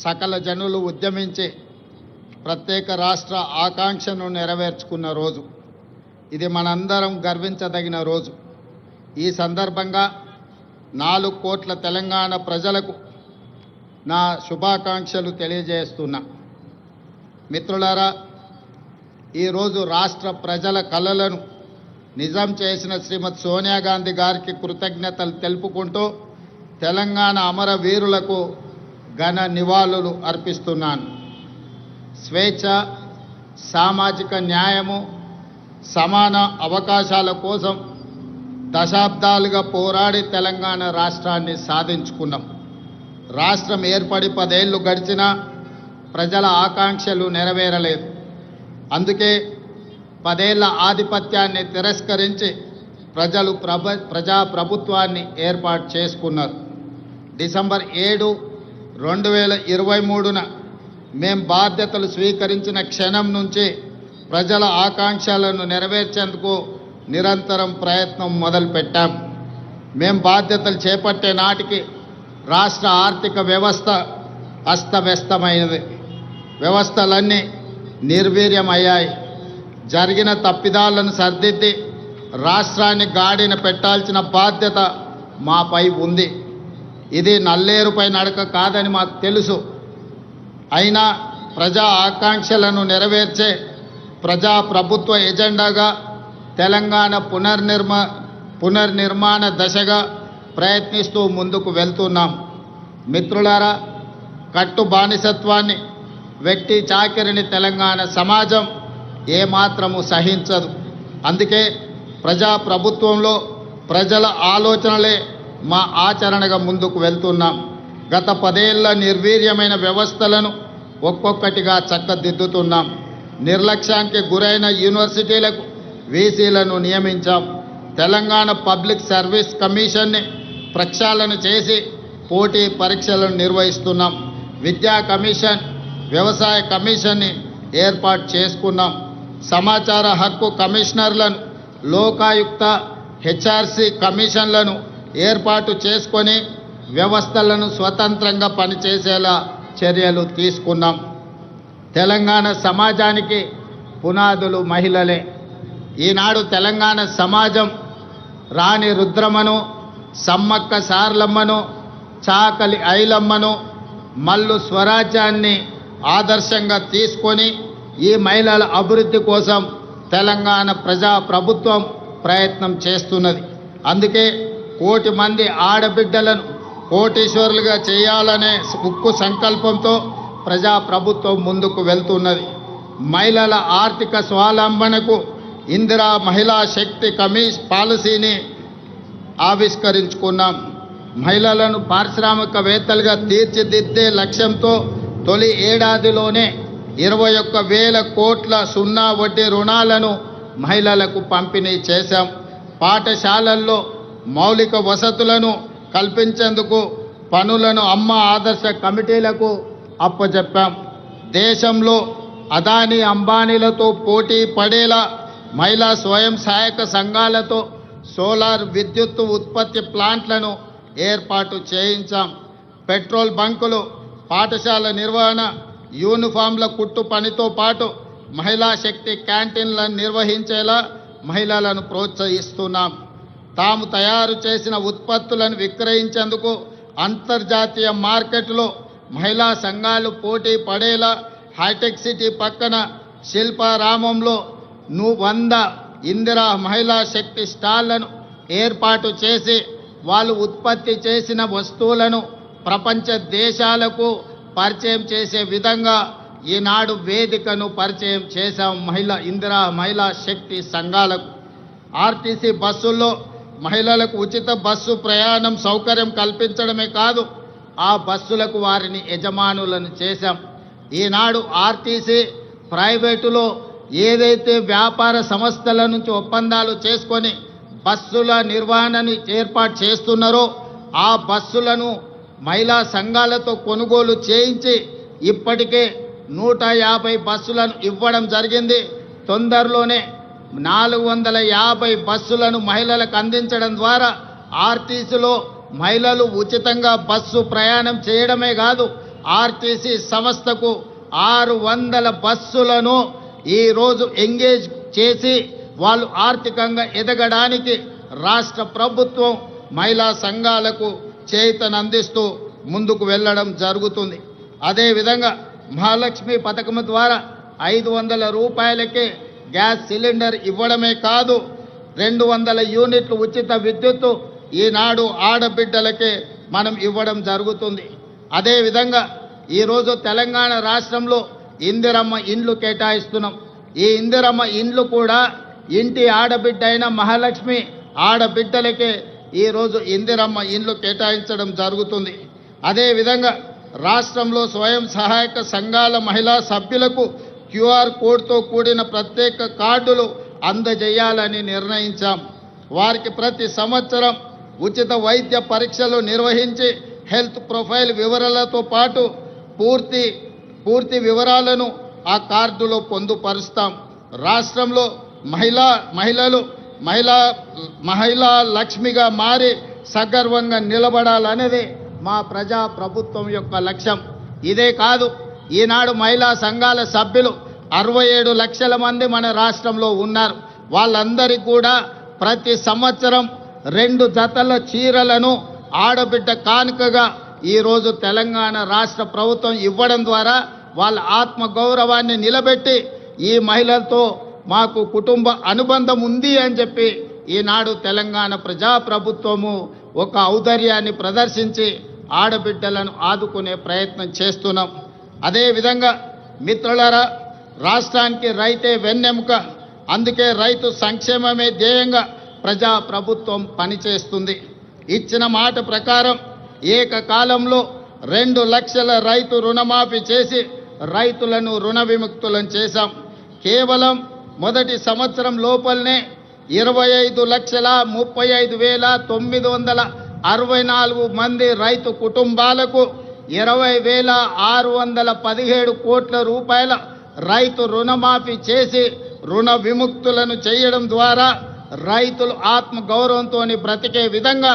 సకల జనులు ఉద్యమించి ప్రత్యేక రాష్ట్ర ఆకాంక్షను నెరవేర్చుకున్న రోజు. ఇది మనందరం గర్వించదగిన రోజు. ఈ సందర్భంగా 4 కోట్ల తెలంగాణ ప్రజలకు నా శుభాకాంక్షలు తెలియజేస్తున్నా. మిత్రులారా, ఈరోజు రాష్ట్ర ప్రజల కలలను నిజం చేసిన శ్రీమతి సోనియా గాంధీ గారికి కృతజ్ఞతలు తెలుపుకుంటూ తెలంగాణ అమరవీరులకు ఘన నివాళులు అర్పిస్తున్నాను. స్వేచ్ఛ, సామాజిక న్యాయము, సమాన అవకాశాల కోసం దశాబ్దాలుగా పోరాడి తెలంగాణ రాష్ట్రాన్ని సాధించుకున్నాం. రాష్ట్రం ఏర్పడి 10 ఏళ్లు గడిచినా ప్రజల ఆకాంక్షలు నెరవేరలేదు. అందుకే 10 ఏళ్ల ఆధిపత్యాన్ని తిరస్కరించి ప్రజలు ప్రజాప్రభుత్వాన్ని ఏర్పాటు చేసుకున్నారు. డిసెంబర్ 7, 2023న మేం బాధ్యతలు స్వీకరించిన క్షణం నుంచి ప్రజల ఆకాంక్షలను నెరవేర్చేందుకు నిరంతరం ప్రయత్నం మొదలుపెట్టాం. మేం బాధ్యతలు చేపట్టే నాటికి రాష్ట్ర ఆర్థిక వ్యవస్థ అస్తవ్యస్తమైనది. వ్యవస్థలన్నీ నిర్వీర్యమయ్యాయి. జరిగిన తప్పిదాలను సరిదిద్ది రాష్ట్రాన్ని గాడిన పెట్టాల్సిన బాధ్యత మాపై ఉంది. ఇది నల్లేరుపై నడక కాదని మాకు తెలుసు. అయినా ప్రజా ఆకాంక్షలను నెరవేర్చే ప్రజాప్రభుత్వ ఎజెండాగా తెలంగాణ పునర్నిర్మాణ దశగా ప్రయత్నిస్తూ ముందుకు వెళ్తున్నాం. మిత్రులారా, కట్టు బానిసత్వాన్ని, వెట్టి చాకిరిని తెలంగాణ సమాజం ఏమాత్రము సహించదు. అందుకే ప్రజాప్రభుత్వంలో ప్రజల ఆలోచనలే మా ఆచరణగా ముందుకు వెళ్తున్నాం. గత 10 ఏళ్ల నిర్వీర్యమైన వ్యవస్థలను ఒక్కొక్కటిగా చక్కదిద్దుతున్నాం. నిర్లక్ష్యానికి గురైన యూనివర్సిటీలకు వీసీలను నియమించాం. తెలంగాణ పబ్లిక్ సర్వీస్ కమిషన్ని ప్రక్షాళన చేసి పోటీ పరీక్షలను నిర్వహిస్తున్నాం. విద్యా కమిషన్, వ్యవసాయ కమిషన్ని ఏర్పాటు చేసుకున్నాం. సమాచార హక్కు కమిషనర్లను, లోకాయుక్త, హెచ్ఆర్సీ కమిషన్లను ఏర్పాటు చేసుకొని వ్యవస్థలను స్వతంత్రంగా పనిచేసేలా చర్యలు తీసుకున్నాం. తెలంగాణ సమాజానికి పునాదులు మహిళలే. ఈనాడు తెలంగాణ సమాజం రాణి రుద్రమను, సమ్మక్క సార్లమ్మను, చాకలి ఐలమ్మను, మల్లు స్వరాజ్యాన్ని ఆదర్శంగా తీసుకొని ఈ మహిళల అభివృద్ధి కోసం తెలంగాణ ప్రజా ప్రభుత్వం ప్రయత్నం చేస్తున్నది. అందుకే 1 కోటి మంది ఆడబిడ్డలను కోటీశ్వరులుగా చేయాలనే ఉక్కు సంకల్పంతో ప్రజా ప్రభుత్వం ముందుకు వెళ్తున్నది. మహిళల ఆర్థిక స్వావలంబనకు ఇందిరా మహిళా శక్తి పాలసీని ఆవిష్కరించుకున్నాం. మహిళలను పారిశ్రామికవేత్తలుగా తీర్చిదిద్దే లక్ష్యంతో తొలి ఏడాదిలోనే 21,000 కోట్ల సున్నా వడ్డీ రుణాలను మహిళలకు పంపిణీ చేశాం. పాఠశాలల్లో మౌలిక వసతులను కల్పించేందుకు పనులను అమ్మ ఆదర్శ కమిటీలకు అప్పచెప్పాం. దేశంలో అదానీ అంబానీలతో పోటీ పడేలా మహిళా స్వయం సహాయక సంఘాలతో సోలార్ విద్యుత్ ఉత్పత్తి ప్లాంట్లను ఏర్పాటు చేయించాం. పెట్రోల్ బంకులు, పాఠశాల నిర్వహణ, యూనిఫామ్ల కుట్టు పనితో పాటు మహిళా శక్తి క్యాంటీన్లను నిర్వహించేలా మహిళలను ప్రోత్సహిస్తున్నాం. తాము తయారు చేసిన ఉత్పత్తులను విక్రయించేందుకు అంతర్జాతీయ మార్కెట్లో మహిళా సంఘాలు పోటీ పడేలా హైటెక్ సిటీ పక్కన శిల్పారామంలో 100 ఇందిరా మహిళా శక్తి స్టాళ్లను ఏర్పాటు చేసి వాళ్ళు ఉత్పత్తి చేసిన వస్తువులను ప్రపంచ దేశాలకు పరిచయం చేసే విధంగా ఈనాడు వేదికను పరిచయం చేశాం. ఇందిరా మహిళా శక్తి సంఘాలకు. ఆర్టీసీ బస్సుల్లో మహిళలకు ఉచిత బస్సు ప్రయాణం సౌకర్యం కల్పించడమే కాదు, ఆ బస్సులకు వారిని యజమానులను చేశాం. ఈనాడు ఆర్టీసీ ప్రైవేటులో ఏదైతే వ్యాపార సంస్థల నుంచి ఒప్పందాలు చేసుకొని బస్సుల నిర్వహణను ఏర్పాటు చేస్తున్నారో ఆ బస్సులను మహిళా సంఘాలతో కొనుగోలు చేయించి ఇప్పటికే 150 బస్సులను ఇవ్వడం జరిగింది. తొందరలోనే 450 బస్సులను మహిళలకు అందించడం ద్వారా ఆర్టీసీలో మహిళలు ఉచితంగా బస్సు ప్రయాణం చేయడమే కాదు, ఆర్టీసీ సంస్థకు 600 బస్సులను ఈరోజు ఎంగేజ్ చేసి వాళ్ళు ఆర్థికంగా ఎదగడానికి రాష్ట్ర ప్రభుత్వం మహిళా సంఘాలకు చేయూతనందిస్తూ ముందుకు వెళ్ళడం జరుగుతుంది. అదేవిధంగా మహాలక్ష్మి పథకం ద్వారా 500 రూపాయలకే గ్యాస్ సిలిండర్ ఇవ్వడమే కాదు, 200 యూనిట్లు ఉచిత విద్యుత్తు ఈనాడు ఆడబిడ్డలకే మనం ఇవ్వడం జరుగుతుంది. అదేవిధంగా ఈరోజు తెలంగాణ రాష్ట్రంలో ఇందిరమ్మ ఇండ్లు కేటాయిస్తున్నాం. ఈ ఇందిరమ్మ ఇండ్లు కూడా ఇంటి ఆడబిడ్డ అయిన మహాలక్ష్మి ఆడబిడ్డలకే ఈరోజు ఇందిరమ్మ ఇండ్లు కేటాయించడం జరుగుతుంది. అదేవిధంగా రాష్ట్రంలో స్వయం సహాయక సంఘాల మహిళా సభ్యులకు QR కోడ్తో కూడిన ప్రత్యేక కార్డులు అందజేయాలని నిర్ణయించాం. వారికి ప్రతి సంవత్సరం ఉచిత వైద్య పరీక్షలు నిర్వహించి హెల్త్ ప్రొఫైల్ వివరాలతో పాటు పూర్తి వివరాలను ఆ కార్డులో పొందుపరుస్తాం. రాష్ట్రంలో మహిళా లక్ష్మిగా మారి సగర్వంగా నిలబడాలనేది మా ప్రజా ప్రభుత్వం యొక్క లక్ష్యం. ఇదే కాదు, ఈనాడు మహిళా సంఘాల సభ్యులు 67 లక్షల మంది మన రాష్ట్రంలో ఉన్నారు. వాళ్ళందరికీ కూడా ప్రతి సంవత్సరం 2 జతల చీరలను ఆడబిడ్డ కానుకగా ఈరోజు తెలంగాణ రాష్ట్ర ప్రభుత్వం ఇవ్వడం ద్వారా వాళ్ళ ఆత్మగౌరవాన్ని నిలబెట్టి ఈ మహిళలతో మాకు కుటుంబ అనుబంధం ఉంది అని చెప్పి ఈనాడు తెలంగాణ ప్రజాప్రభుత్వము ఒక ఔదార్యాన్ని ప్రదర్శించి ఆడబిడ్డలను ఆదుకునే ప్రయత్నం చేస్తున్నాం. అదేవిధంగా మిత్రులారా, రాష్ట్రానికి రైతే వెన్నెముక. అందుకే రైతు సంక్షేమమే ధ్యేయంగా ప్రజాప్రభుత్వం పనిచేస్తుంది. ఇచ్చిన మాట ప్రకారం ఏకకాలంలో 2 లక్షల రైతు రుణమాఫీ చేసి రైతులను రుణ విముక్తులను చేశాం. కేవలం మొదటి సంవత్సరం లోపలనే 25,35,964 మంది రైతు కుటుంబాలకు 20,617 కోట్ల రూపాయల రైతు రుణమాఫీ చేసి రుణ విముక్తులను చేయడం ద్వారా రైతులు ఆత్మ గౌరవంతో బ్రతికే విధంగా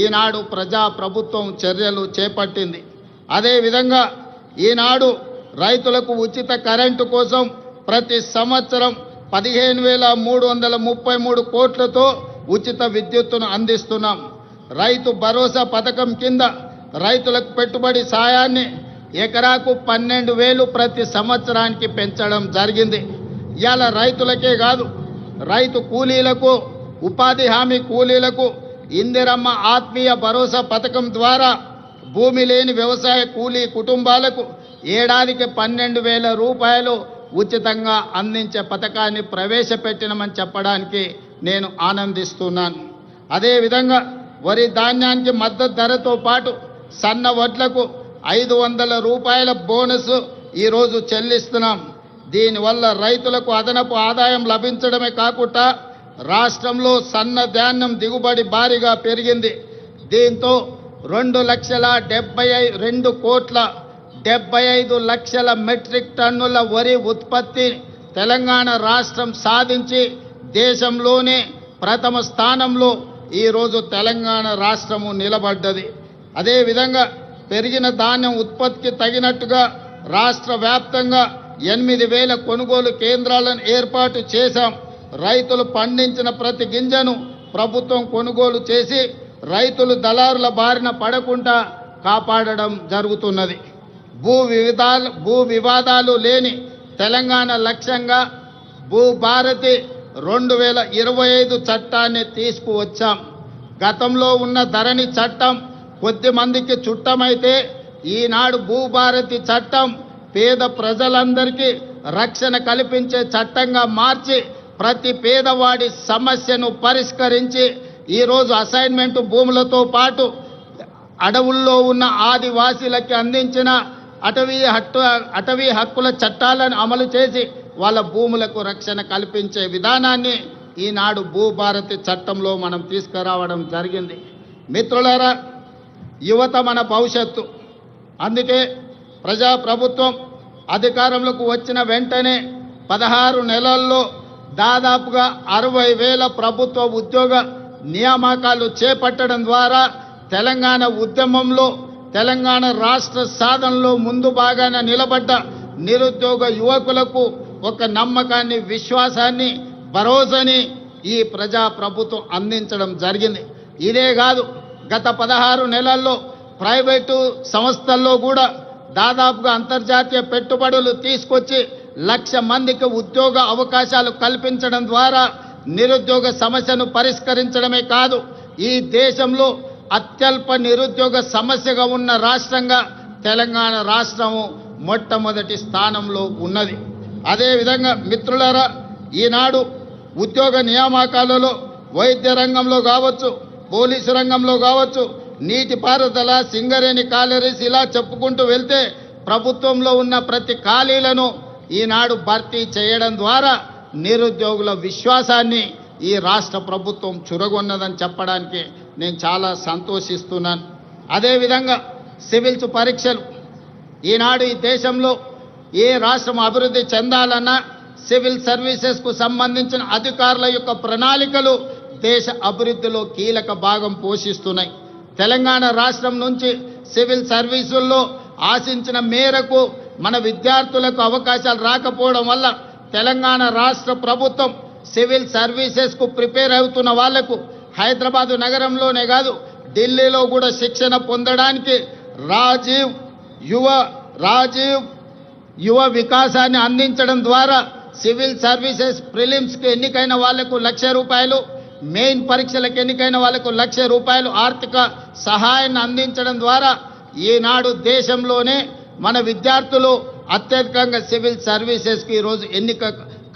ఈనాడు ప్రజా ప్రభుత్వం చర్యలు చేపట్టింది. అదేవిధంగా ఈనాడు రైతులకు ఉచిత కరెంటు కోసం ప్రతి సంవత్సరం 15,333 కోట్లతో ఉచిత విద్యుత్తును అందిస్తున్నాం. రైతు భరోసా పథకం కింద రైతులకు పెట్టుబడి సాయాన్ని ఎకరాకు 12,000 ప్రతి సంవత్సరానికి పెంచడం జరిగింది. ఇవాళ రైతులకే కాదు, రైతు కూలీలకు, ఉపాధి హామీ కూలీలకు ఇందిరమ్మ ఆత్మీయ భరోసా పథకం ద్వారా భూమి లేని వ్యవసాయ కూలీ కుటుంబాలకు ఏడాదికి 12,000 రూపాయలు ఉచితంగా అందించే పథకాన్ని ప్రవేశపెట్టినమని చెప్పడానికి నేను ఆనందిస్తున్నాను. అదేవిధంగా వరి ధాన్యానికి మద్దతు ధరతో పాటు సన్న వడ్లకు 500 రూపాయల బోనస్ ఈరోజు చెల్లిస్తున్నాం. దీనివల్ల రైతులకు అదనపు ఆదాయం లభించడమే కాకుండా రాష్ట్రంలో సన్న ధాన్యం దిగుబడి భారీగా పెరిగింది. దీంతో 2,72,75,00,000 మెట్రిక్ టన్నుల వరి ఉత్పత్తి తెలంగాణ రాష్ట్రం సాధించి దేశంలోనే ప్రథమ స్థానంలో ఈరోజు తెలంగాణ రాష్ట్రము నిలబడ్డది. అదేవిధంగా పెరిగిన ధాన్యం ఉత్పత్తికి తగినట్టుగా రాష్ట్ర వ్యాప్తంగా 8,000 కొనుగోలు కేంద్రాలను ఏర్పాటు చేశాం. రైతులు పండించిన ప్రతి గింజను ప్రభుత్వం కొనుగోలు చేసి రైతులు దళారుల బారిన పడకుండా కాపాడడం జరుగుతున్నది. భూ వివాదాలు లేని తెలంగాణ లక్ష్యంగా భూభారతి 2025 చట్టాన్ని తీసుకువచ్చాం. గతంలో ఉన్న ధరణి చట్టం కొద్ది మందికి చుట్టమైతే ఈనాడు భూభారతి చట్టం పేద ప్రజలందరికీ రక్షణ కల్పించే చట్టంగా మార్చి ప్రతి పేదవాడి సమస్యను పరిష్కరించి ఈరోజు అసైన్మెంట్ భూములతో పాటు అడవుల్లో ఉన్న ఆదివాసీలకి అందించిన అటవీ హక్కుల చట్టాలను అమలు చేసి వాళ్ళ భూములకు రక్షణ కల్పించే విధానాన్ని ఈనాడు భూభారతి చట్టంలో మనం తీసుకురావడం జరిగింది. మిత్రులారా, యువత మన భవిష్యత్తు. అందుకే ప్రజాప్రభుత్వం అధికారంలోకి వచ్చిన వెంటనే 16 నెలల్లో దాదాపుగా 60,000 ప్రభుత్వ ఉద్యోగ నియామకాలు చేపట్టడం ద్వారా తెలంగాణ ఉద్యమంలో, తెలంగాణ రాష్ట్ర సాధనలో ముందు భాగాన నిలబడ్డ నిరుద్యోగ యువకులకు ఒక నమ్మకాన్ని, విశ్వాసాన్ని, భరోసాని ఈ ప్రజాప్రభుత్వం అందించడం జరిగింది. ఇదే కాదు, గత 16 నెలల్లో ప్రైవేటు సంస్థల్లో కూడా దాదాపుగా అంతర్జాతీయ పెట్టుబడులు తీసుకొచ్చి 1,00,000 మందికి ఉద్యోగ అవకాశాలు కల్పించడం ద్వారా నిరుద్యోగ సమస్యను పరిష్కరించడమే కాదు, ఈ దేశంలో అత్యల్ప నిరుద్యోగ సమస్యగా ఉన్న రాష్ట్రంగా తెలంగాణ రాష్ట్రము మొట్టమొదటి స్థానంలో ఉన్నది. అదేవిధంగా మిత్రులారా, ఈనాడు ఉద్యోగ నియామకాలలో వైద్య రంగంలో కావచ్చు, పోలీసు రంగంలో కావచ్చు, నీటిపారుదల, సింగరేణి కాలరీస్ ఇలా చెప్పుకుంటూ వెళ్తే ప్రభుత్వంలో ఉన్న ప్రతి ఖాళీలను ఈనాడు భర్తీ చేయడం ద్వారా నిరుద్యోగుల విశ్వాసాన్ని ఈ రాష్ట్ర ప్రభుత్వం చురగొన్నదని చెప్పడానికి నేను చాలా సంతోషిస్తున్నాను. అదేవిధంగా సివిల్స్ పరీక్షలు, ఈనాడు ఈ దేశంలో ఏ రాష్ట్రం అభివృద్ధి చెందాలన్నా సివిల్ సర్వీసెస్కు సంబంధించిన అధికారుల యొక్క ప్రణాళికలు దేశ అభివృద్ధిలో కీలక భాగం పోషిస్తున్నాయి. తెలంగాణ రాష్ట్రం నుంచి సివిల్ సర్వీసుల్లో ఆశించిన మేరకు మన విద్యార్థులకు అవకాశాలు రాకపోవడం వల్ల తెలంగాణ రాష్ట్ర ప్రభుత్వం సివిల్ సర్వీసెస్కు ప్రిపేర్ అవుతున్న వాళ్లకు హైదరాబాదు నగరంలోనే కాదు, ఢిల్లీలో కూడా శిక్షణ పొందడానికి రాజీవ్ యువ వికాసాన్ని అందించడం ద్వారా సివిల్ సర్వీసెస్ ప్రిలిమ్స్కి ఎన్నికైన వాళ్లకు 1,00,000 రూపాయలు, మెయిన్ పరీక్షలకు ఎన్నికైన వాళ్లకు 1,00,000 రూపాయలు ఆర్థిక సహాయాన్ని అందించడం ద్వారా ఈనాడు దేశంలోనే మన విద్యార్థులు అత్యధికంగా సివిల్ సర్వీసెస్కి ఈరోజు ఎన్నిక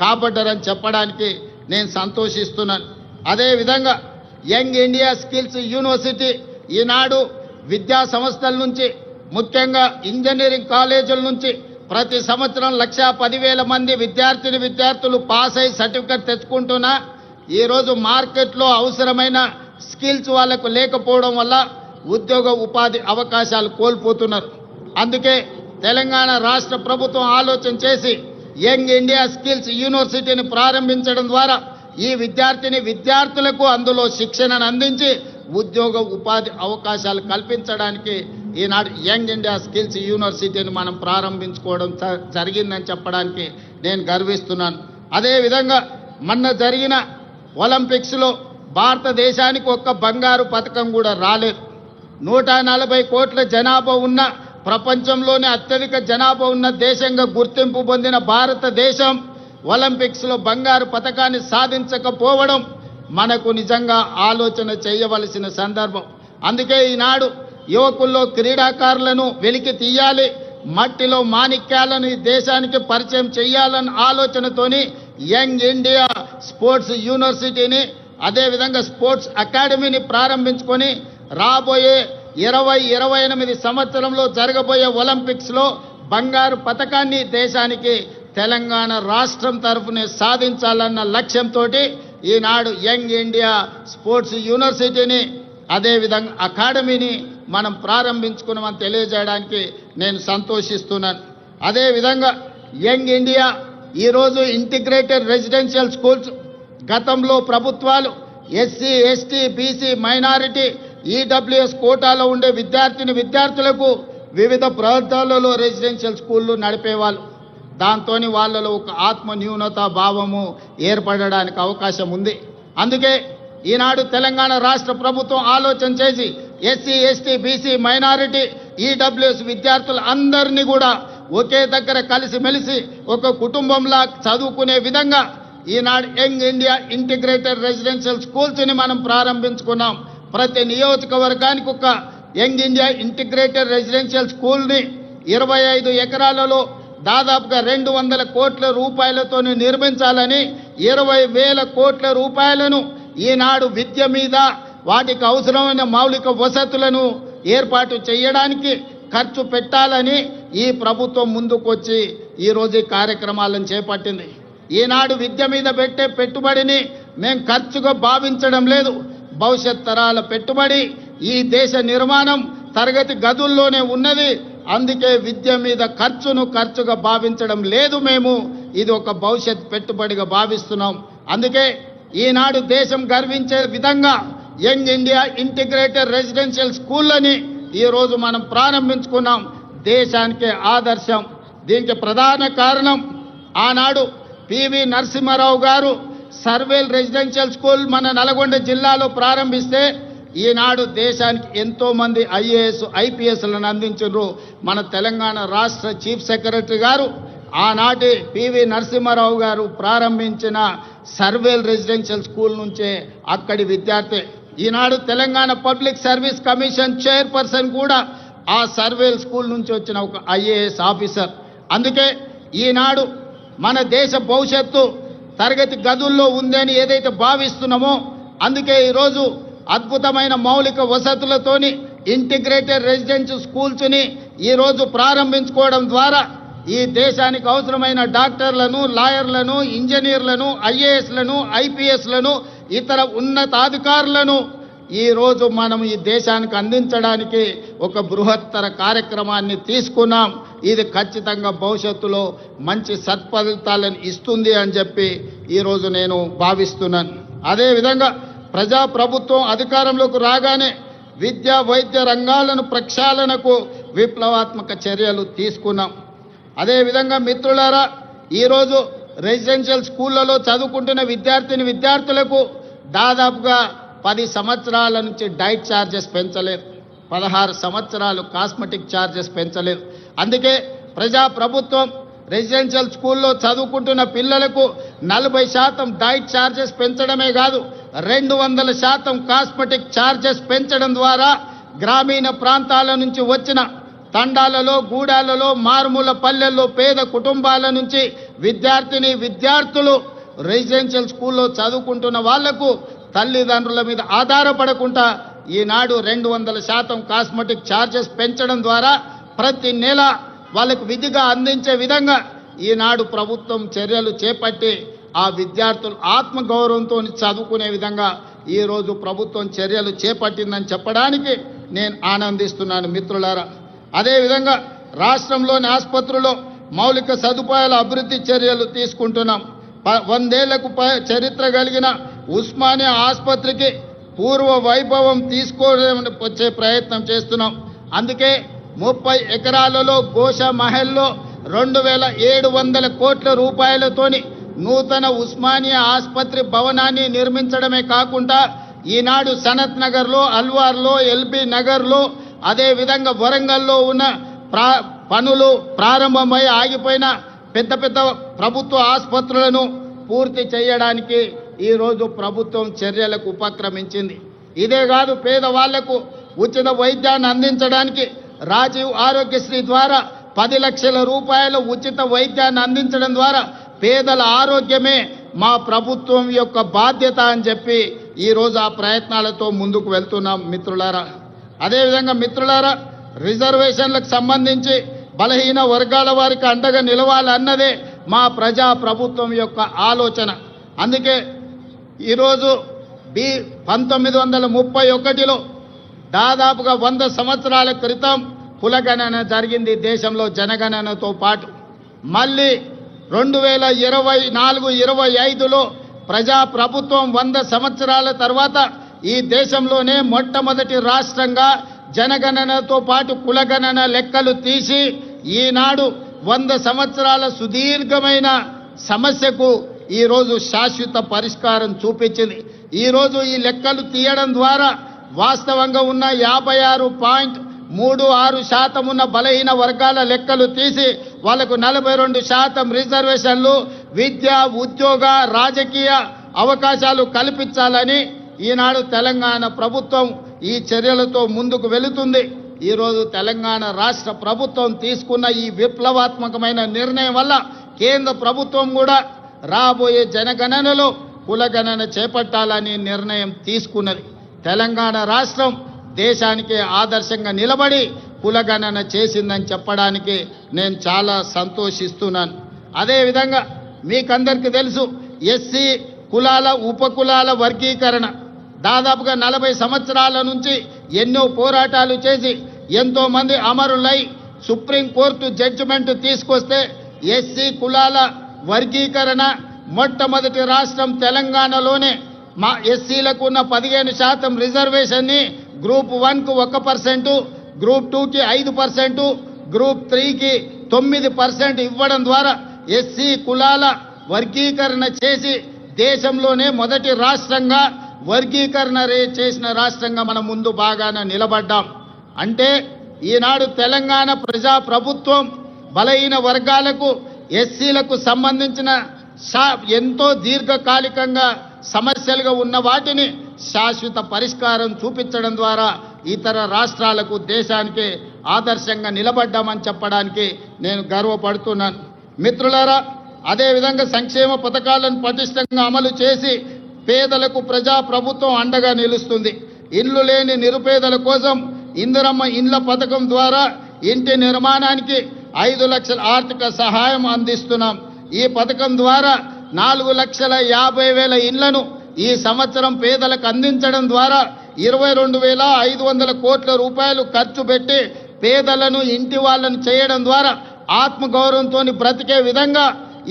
కాబడ్డారని చెప్పడానికి నేను సంతోషిస్తున్నాను. అదేవిధంగా యంగ్ ఇండియా స్కిల్స్ యూనివర్సిటీ ఈనాడు విద్యా సంస్థల నుంచి ముఖ్యంగా ఇంజనీరింగ్ కాలేజీల నుంచి ప్రతి సంవత్సరం 1,10,000 మంది విద్యార్థులు పాస్ అయి సర్టిఫికెట్ తెచ్చుకుంటున్నా ఈరోజు మార్కెట్లో అవసరమైన స్కిల్స్ వాళ్ళకు లేకపోవడం వల్ల ఉద్యోగ ఉపాధి అవకాశాలు కోల్పోతున్నారు. అందుకే తెలంగాణ రాష్ట్ర ప్రభుత్వం ఆలోచన చేసి యంగ్ ఇండియా స్కిల్స్ యూనివర్సిటీని ప్రారంభించడం ద్వారా ఈ విద్యార్థులకు అందులో శిక్షణను అందించి ఉద్యోగ ఉపాధి అవకాశాలు కల్పించడానికి ఈనాడు యంగ్ ఇండియా స్కిల్స్ యూనివర్సిటీని మనం ప్రారంభించుకోవడం జరిగిందని చెప్పడానికి నేను గర్విస్తున్నాను. అదేవిధంగా మొన్న జరిగిన ఒలింపిక్స్లో భారతదేశానికి ఒక్క బంగారు పథకం కూడా రాలేదు. 140 కోట్ల జనాభా ఉన్న ప్రపంచంలోనే అత్యధిక జనాభా ఉన్న దేశంగా గుర్తింపు పొందిన భారతదేశం ఒలింపిక్స్లో బంగారు పథకాన్ని సాధించకపోవడం మనకు నిజంగా ఆలోచన చేయవలసిన సందర్భం. అందుకే ఈనాడు యువకుల్లో క్రీడాకారులను వెలికి తీయాలి, మట్టిలో మాణిక్యాలను ఈ దేశానికి పరిచయం చేయాలన్న ఆలోచనతోని యంగ్ ఇండియా స్పోర్ట్స్ యూనివర్సిటీని అదేవిధంగా స్పోర్ట్స్ అకాడమీని ప్రారంభించుకొని రాబోయే 2028 సంవత్సరంలో జరగబోయే ఒలింపిక్స్లో బంగారు పథకాన్ని దేశానికి తెలంగాణ రాష్ట్రం తరఫునే సాధించాలన్న లక్ష్యంతో ఈనాడు యంగ్ ఇండియా స్పోర్ట్స్ యూనివర్సిటీని అదేవిధంగా అకాడమీని మనం ప్రారంభించుకున్నామని తెలియజేయడానికి నేను సంతోషిస్తున్నాను. అదేవిధంగా యంగ్ ఇండియా ఈరోజు ఇంటిగ్రేటెడ్ రెసిడెన్షియల్ స్కూల్స్ గతంలో ప్రభుత్వాలు SC ST BC minority EWS కోటాలో ఉండే విద్యార్థులకు వివిధ ప్రాంతాలలో రెసిడెన్షియల్ స్కూళ్ళు నడిపేవాళ్ళు. దాంతో వాళ్ళలో ఒక ఆత్మ న్యూనతా భావము ఏర్పడడానికి అవకాశం ఉంది. అందుకే ఈనాడు తెలంగాణ రాష్ట్ర ప్రభుత్వం ఆలోచన చేసి SC ST BC minority EWS విద్యార్థులు అందరినీ కూడా ఒకే దగ్గర కలిసిమెలిసి ఒక కుటుంబంలా చదువుకునే విధంగా ఈనాడు యంగ్ ఇండియా ఇంటిగ్రేటెడ్ రెసిడెన్షియల్ స్కూల్స్ని మనం ప్రారంభించుకున్నాం. ప్రతి నియోజకవర్గానికి ఒక యంగ్ ఇండియా ఇంటిగ్రేటెడ్ రెసిడెన్షియల్ స్కూల్ని 25 ఎకరాలలో దాదాపుగా 200 కోట్ల రూపాయలతో నిర్మించాలని 20,000 కోట్ల రూపాయలను ఈనాడు విద్య మీద వాటికి అవసరమైన మౌలిక వసతులను ఏర్పాటు చేయడానికి ఖర్చు పెట్టాలని ఈ ప్రభుత్వం ముందుకొచ్చి ఈరోజు ఈ కార్యక్రమాలను చేపట్టింది. ఈనాడు విద్య మీద పెట్టే పెట్టుబడిని మేము ఖర్చుగా భావించడం లేదు. భవిష్యత్ తరాల పెట్టుబడి ఈ దేశ నిర్మాణం తరగతి గదుల్లోనే ఉన్నది. అందుకే విద్య మీద ఖర్చుగా భావించడం లేదు. మేము ఇది ఒక భవిష్యత్ పెట్టుబడిగా భావిస్తున్నాం. అందుకే ఈనాడు దేశం గర్వించే విధంగా యంగ్ ఇండియా ఇంటిగ్రేటెడ్ రెసిడెన్షియల్ స్కూళ్ళని ఈరోజు మనం ప్రారంభించుకున్నాం. దేశానికే ఆదర్శం. దీనికి ప్రధాన కారణం ఆనాడు పివి నరసింహారావు గారు సర్వేల్ రెసిడెన్షియల్ స్కూల్ మన నల్గొండ జిల్లాలో ప్రారంభిస్తే ఈనాడు దేశానికి ఎంతో మంది ఐఏఎస్ ఐపీఎస్లను అందించారు. మన తెలంగాణ రాష్ట్ర చీఫ్ సెక్రటరీ గారు ఆనాటి పివి నరసింహారావు గారు ప్రారంభించిన సర్వేల్ రెసిడెన్షియల్ స్కూల్ నుంచే అక్కడి విద్యార్థి. ఈనాడు Telangana Public Service Commission chairperson కూడా ఆ సర్వేల్ స్కూల్ నుంచి వచ్చిన ఒక ఐఏఎస్ ఆఫీసర్. అందుకే ఈనాడు మన దేశ భవిష్యత్తు తరగతి గదుల్లో ఉందని ఏదైతే భావిస్తున్నామో అందుకే ఈరోజు అద్భుతమైన మౌలిక వసతులతోని ఇంటిగ్రేటెడ్ రెసిడెన్షియల్ స్కూల్స్ని ఈరోజు ప్రారంభించుకోవడం ద్వారా ఈ దేశానికి అవసరమైన డాక్టర్లను, లాయర్లను, ఇంజనీర్లను, ఐఏఎస్లను, ఐపీఎస్లను, ఇతర ఉన్నతాధికారులను ఈరోజు మనం ఈ దేశానికి అందించడానికి ఒక బృహత్తర కార్యక్రమాన్ని తీసుకున్నాం. ఇది ఖచ్చితంగా భవిష్యత్తులో మంచి సత్ఫలితాలను ఇస్తుంది అని చెప్పి ఈరోజు నేను భావిస్తున్నాను. అదేవిధంగా ప్రజాప్రభుత్వం అధికారంలోకి రాగానే విద్యా వైద్య రంగాలను ప్రక్షాళనకు విప్లవాత్మక చర్యలు తీసుకున్నాం. అదేవిధంగా మిత్రులారా, ఈరోజు రెసిడెన్షియల్ స్కూళ్లలో చదువుకుంటున్న విద్యార్థులకు దాదాపుగా 10 సంవత్సరాల నుంచి డైట్ ఛార్జెస్ పెంచలేదు, 16 సంవత్సరాలు కాస్మెటిక్ ఛార్జెస్ పెంచలేదు. అందుకే ప్రజాప్రభుత్వం రెసిడెన్షియల్ స్కూల్లో చదువుకుంటున్న పిల్లలకు 40% డైట్ ఛార్జెస్ పెంచడమే కాదు 200% కాస్మెటిక్ ఛార్జెస్ పెంచడం ద్వారా గ్రామీణ ప్రాంతాల నుంచి వచ్చిన తండాలలో, గూడాలలో, మారుమూల పల్లెల్లో పేద కుటుంబాల నుంచి విద్యార్థులు రెసిడెన్షియల్ స్కూల్లో చదువుకుంటున్న వాళ్లకు తల్లిదండ్రుల మీద ఆధారపడకుండా ఈనాడు 200% కాస్మెటిక్ ఛార్జెస్ పెంచడం ద్వారా ప్రతి నెల వాళ్ళకు విధిగా అందించే విధంగా ఈనాడు ప్రభుత్వం చర్యలు చేపట్టి ఆ విద్యార్థులు ఆత్మగౌరవంతో చదువుకునే విధంగా ఈరోజు ప్రభుత్వం చర్యలు చేపట్టిందని చెప్పడానికి నేను ఆనందిస్తున్నాను మిత్రులారా. అదేవిధంగా రాష్ట్రంలోని ఆసుపత్రుల్లో మౌలిక సదుపాయాల అభివృద్ధి చర్యలు తీసుకుంటున్నాం. 100 ఏళ్లకు చరిత్ర కలిగిన ఉస్మానియా ఆసుపత్రికి పూర్వ వైభవం తీసుకోవడానికి వచ్చే ప్రయత్నం చేస్తున్నాం. అందుకే 30 ఎకరాలలో గోష మహల్లో 2700 కోట్ల రూపాయలతోని నూతన ఉస్మానియా ఆసుపత్రి భవనాన్ని నిర్మించడమే కాకుండా ఈనాడు సనత్ నగర్లో, అల్వార్లో, ఎల్బీ నగర్లో, అదేవిధంగా వరంగల్లో ఉన్న పనులు ప్రారంభమై ఆగిపోయిన పెద్ద పెద్ద ప్రభుత్వ ఆసుపత్రులను పూర్తి చేయడానికి ఈరోజు ప్రభుత్వం చర్యలకు ఉపక్రమించింది. ఇదే కాదు, పేదవాళ్లకు ఉచిత వైద్యాన్ని అందించడానికి రాజీవ్ ఆరోగ్యశ్రీ ద్వారా 10 లక్షల రూపాయల ఉచిత వైద్యాన్ని అందించడం ద్వారా పేదల ఆరోగ్యమే మా ప్రభుత్వం యొక్క బాధ్యత అని చెప్పి ఈరోజు ఆ ప్రయత్నాలతో ముందుకు వెళ్తున్నాం మిత్రులారా. అదేవిధంగా మిత్రులారా, రిజర్వేషన్లకు సంబంధించి బలహీన వర్గాల వారికి అండగా నిలవాలన్నదే మా ప్రజా ప్రభుత్వం యొక్క ఆలోచన. అందుకే ఈరోజు 1931లో దాదాపుగా 100 సంవత్సరాల క్రితం కులగణన జరిగింది దేశంలో జనగణనతో పాటు. మళ్ళీ 2024-25లో ప్రజా ప్రభుత్వం 100 సంవత్సరాల తర్వాత ఈ దేశంలోనే మొట్టమొదటి రాష్ట్రంగా జనగణనతో పాటు కులగణన లెక్కలు తీసి ఈనాడు 100 సంవత్సరాల సుదీర్ఘమైన సమస్యకు ఈరోజు శాశ్వత పరిష్కారం చూపించింది. ఈరోజు ఈ లెక్కలు తీయడం ద్వారా వాస్తవంగా ఉన్న 56.36% ఉన్న బలహీన వర్గాల లెక్కలు తీసి వాళ్ళకు 42% రిజర్వేషన్లు, విద్య, ఉద్యోగ, రాజకీయ అవకాశాలు కల్పించాలని ఈనాడు తెలంగాణ ప్రభుత్వం ఈ చర్యలతో ముందుకు వెళుతుంది. ఈరోజు తెలంగాణ రాష్ట్ర ప్రభుత్వం తీసుకున్న ఈ విప్లవాత్మకమైన నిర్ణయం వల్ల కేంద్ర ప్రభుత్వం కూడా రాబోయే జనగణనలో కులగణన చేపట్టాలని నిర్ణయం తీసుకున్నది. తెలంగాణ రాష్ట్రం దేశానికి ఆదర్శంగా నిలబడి కులగణన చేసిందని చెప్పడానికి నేను చాలా సంతోషిస్తున్నాను. అదేవిధంగా మీకందరికీ తెలుసు, ఎస్సీ కులాల ఉపకులాల వర్గీకరణ దాదాపుగా 40 సంవత్సరాల నుంచి ఎన్నో పోరాటాలు చేసి ఎంతోమంది అమరులై సుప్రీంకోర్టు జడ్జిమెంట్ తీసుకొస్తే ఎస్సీ కులాల వర్గీకరణ మొట్టమొదటి రాష్ట్రం తెలంగాణలోనే మా ఎస్సీలకు ఉన్న 15% రిజర్వేషన్ని గ్రూప్ 1కు 1%, గ్రూప్ 2కి 5%, గ్రూప్ 3కి 9% ఇవ్వడం ద్వారా ఎస్సీ కులాల వర్గీకరణ చేసి దేశంలోనే మొదటి రాష్ట్రంగా వర్గీకరణ చేసిన రాష్ట్రంగా మనం ముందు బాగాన నిలబడ్డాం. అంటే ఈనాడు తెలంగాణ ప్రజా ప్రభుత్వం బలహీన వర్గాలకు, ఎస్సీలకు సంబంధించిన ఎంతో దీర్ఘకాలికంగా సమస్యలుగా ఉన్న వాటిని శాశ్వత పరిష్కారం చూపించడం ద్వారా ఇతర రాష్ట్రాలకు, దేశానికి ఆదర్శంగా నిలబడ్డామని చెప్పడానికి నేను గర్వపడుతున్నాను. మిత్రులారా, అదేవిధంగా సంక్షేమ పథకాలను పటిష్టంగా అమలు చేసి పేదలకు ప్రజా ప్రభుత్వం అండగా నిలుస్తుంది. ఇల్లు లేని నిరుపేదల కోసం ఇందిరమ్మ ఇండ్ల పథకం ద్వారా ఇంటి నిర్మాణానికి 5 లక్షల ఆర్థిక సహాయం అందిస్తున్నాం. ఈ పథకం ద్వారా 4,50,000 ఇళ్లను ఈ సంవత్సరం పేదలకు అందించడం ద్వారా 22,500 కోట్ల రూపాయలు ఖర్చు పెట్టి పేదలను ఇంటి వాళ్ళను చేయడం ద్వారా ఆత్మగౌరవంతో బ్రతికే విధంగా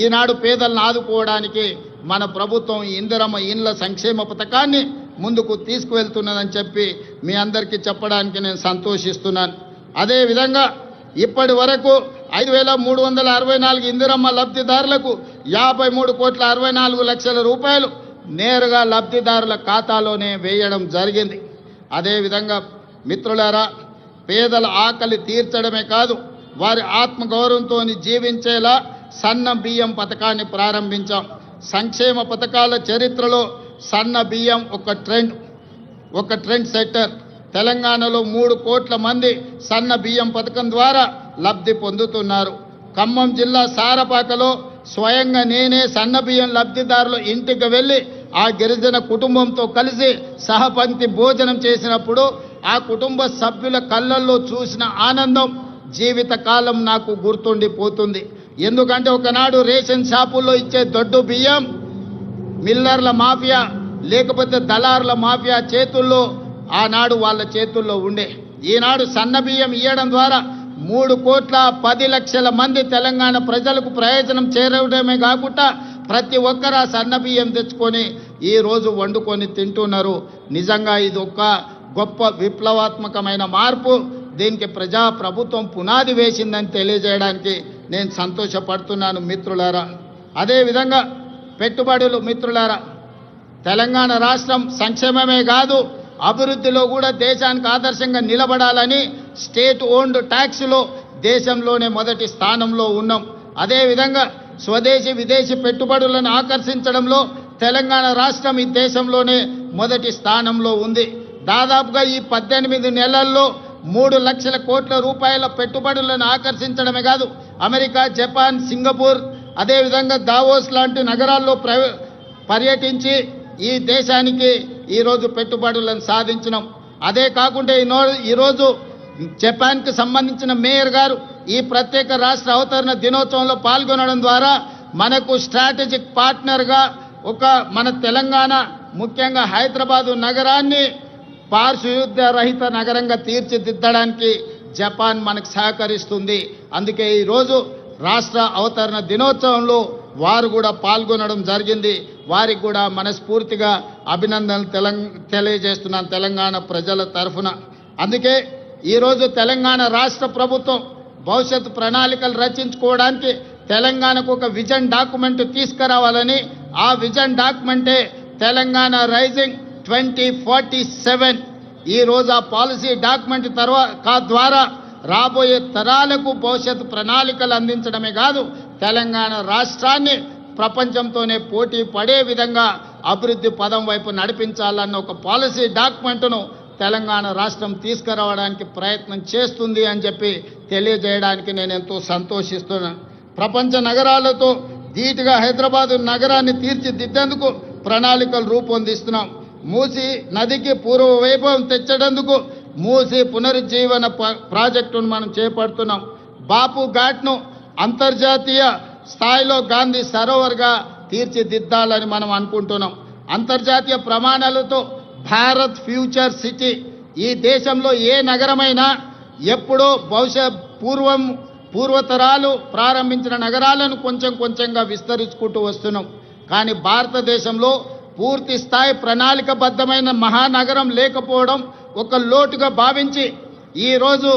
ఈనాడు పేదలను ఆదుకోవడానికి మన ప్రభుత్వం ఇందిరమ్మ ఇండ్ల సంక్షేమ పథకాన్ని ముందుకు తీసుకువెళ్తున్నదని చెప్పి మీ అందరికీ చెప్పడానికి నేను సంతోషిస్తున్నాను. అదేవిధంగా ఇప్పటి వరకు 5,364 ఇందిరమ్మ లబ్ధిదారులకు 53,64 లక్షల రూపాయలు నేరుగా లబ్ధిదారుల ఖాతాలోనే వేయడం జరిగింది. అదేవిధంగా మిత్రులారా, పేదల ఆకలి తీర్చడమే కాదు, వారి ఆత్మగౌరవంతో జీవించేలా సన్న బియ్యం పథకాన్ని ప్రారంభించాం. సంక్షేమ పథకాల చరిత్రలో సన్న బియ్యం ఒక ట్రెండ్ సెట్టర్. తెలంగాణలో 3 కోట్ల మంది సన్న బియ్యం పథకం ద్వారా లబ్ధి పొందుతున్నారు. ఖమ్మం జిల్లా సారపాకలో స్వయంగా నేనే సన్న బియ్యం లబ్ధిదారుల ఇంటికి వెళ్ళి ఆ గిరిజన కుటుంబంతో కలిసి సహపంక్తి భోజనం చేసినప్పుడు ఆ కుటుంబ సభ్యుల కళ్ళల్లో చూసిన ఆనందం జీవితకాలం నాకు గుర్తుండిపోతుంది. ఎందుకంటే ఒకనాడు రేషన్ షాపుల్లో ఇచ్చే దొడ్డు బియ్యం మిల్లర్ల మాఫియా లేకపోతే దళారుల మాఫియా చేతుల్లో ఆనాడు వాళ్ళ చేతుల్లో ఉండే. ఈనాడు సన్న బియ్యం ఇవ్వడం ద్వారా 3,10,00,000 మంది తెలంగాణ ప్రజలకు ప్రయోజనం చేరడమే కాకుండా ప్రతి ఒక్కరు ఆ సన్న బియ్యం తెచ్చుకొని ఈరోజు వండుకొని తింటున్నారు. నిజంగా ఇది ఒక గొప్ప విప్లవాత్మకమైన మార్పు. దీనికి ప్రజా ప్రభుత్వం పునాది వేసిందని తెలియజేయడానికి నేను సంతోషపడుతున్నాను మిత్రులారా. అదేవిధంగా పెట్టుబడులు మిత్రులారా, తెలంగాణ రాష్ట్రం సంక్షేమమే కాదు అభివృద్ధిలో కూడా దేశానికి ఆదర్శంగా నిలబడాలని స్టేట్ ఓన్డ్ ట్యాక్స్లో దేశంలోనే మొదటి స్థానంలో ఉన్నాం. అదేవిధంగా స్వదేశీ విదేశీ పెట్టుబడులను ఆకర్షించడంలో తెలంగాణ రాష్ట్రం ఈ దేశంలోనే మొదటి స్థానంలో ఉంది. దాదాపుగా ఈ 18 నెలల్లో 3 లక్షల కోట్ల రూపాయల పెట్టుబడులను ఆకర్షించడమే కాదు అమెరికా, జపాన్, సింగపూర్ అదేవిధంగా దావోస్ లాంటి నగరాల్లో పర్యటించి ఈ దేశానికి ఈరోజు పెట్టుబడులను సాధించినాం. అదే కాకుండా ఈరోజు జపాన్కి సంబంధించిన మేయర్ గారు ఈ ప్రత్యేక రాష్ట్ర అవతరణ దినోత్సవంలో పాల్గొనడం ద్వారా మనకు స్ట్రాటజిక్ పార్ట్నర్గా మన తెలంగాణ ముఖ్యంగా హైదరాబాదు నగరాన్ని పారిశుద్ధ్య రహిత నగరంగా తీర్చిదిద్దడానికి జపాన్ మనకు సహకరిస్తుంది. అందుకే ఈరోజు రాష్ట్ర అవతరణ దినోత్సవంలో వారు కూడా పాల్గొనడం జరిగింది. వారికి కూడా మనస్ఫూర్తిగా అభినందనలు తెలియజేస్తున్నాను తెలంగాణ ప్రజల తరఫున. అందుకే ఈరోజు తెలంగాణ రాష్ట్ర ప్రభుత్వం భవిష్యత్తు ప్రణాళికలు రచించుకోవడానికి తెలంగాణకు ఒక విజన్ డాక్యుమెంట్ తీసుకురావాలని, ఆ విజన్ డాక్యుమెంటే తెలంగాణ రైజింగ్ 2047. ఈరోజు ఆ పాలసీ డాక్యుమెంట్ ద్వారా రాబోయే తరాలకు భవిష్యత్తు ప్రణాళికలు అందించడమే కాదు తెలంగాణ రాష్ట్రాన్ని ప్రపంచంతోనే పోటీ పడే విధంగా అభివృద్ధి పదం వైపు నడిపించాలన్న ఒక పాలసీ డాక్యుమెంట్ను తెలంగాణ రాష్ట్రం తీసుకురావడానికి ప్రయత్నం చేస్తుంది అని చెప్పి తెలియజేయడానికి నేను ఎంతో సంతోషిస్తున్నాను. ప్రపంచ నగరాలతో ధీటుగా హైదరాబాదు నగరాన్ని తీర్చిదిద్దేందుకు ప్రణాళికలు రూపొందిస్తున్నాం. మూసీ నదికి పూర్వ వైభవం తెచ్చేందుకు మూసీ పునరుజ్జీవన ప్రాజెక్టును మనం చేపడుతున్నాం. బాపు ఘాట్ను అంతర్జాతీయ స్థాయిలో గాంధీ సరోవర్గా తీర్చిదిద్దాలని మనం అనుకుంటున్నాం. అంతర్జాతీయ ప్రమాణాలతో భారత్ ఫ్యూచర్ సిటీ, ఈ దేశంలో ఏ నగరమైనా ఎప్పుడో పూర్వతరాలు ప్రారంభించిన నగరాలను కొంచెం కొంచెంగా విస్తరించుకుంటూ వస్తున్నాం. కానీ భారతదేశంలో పూర్తి స్థాయి ప్రణాళికబద్ధమైన మహానగరం లేకపోవడం ఒక లోటుగా భావించి ఈరోజు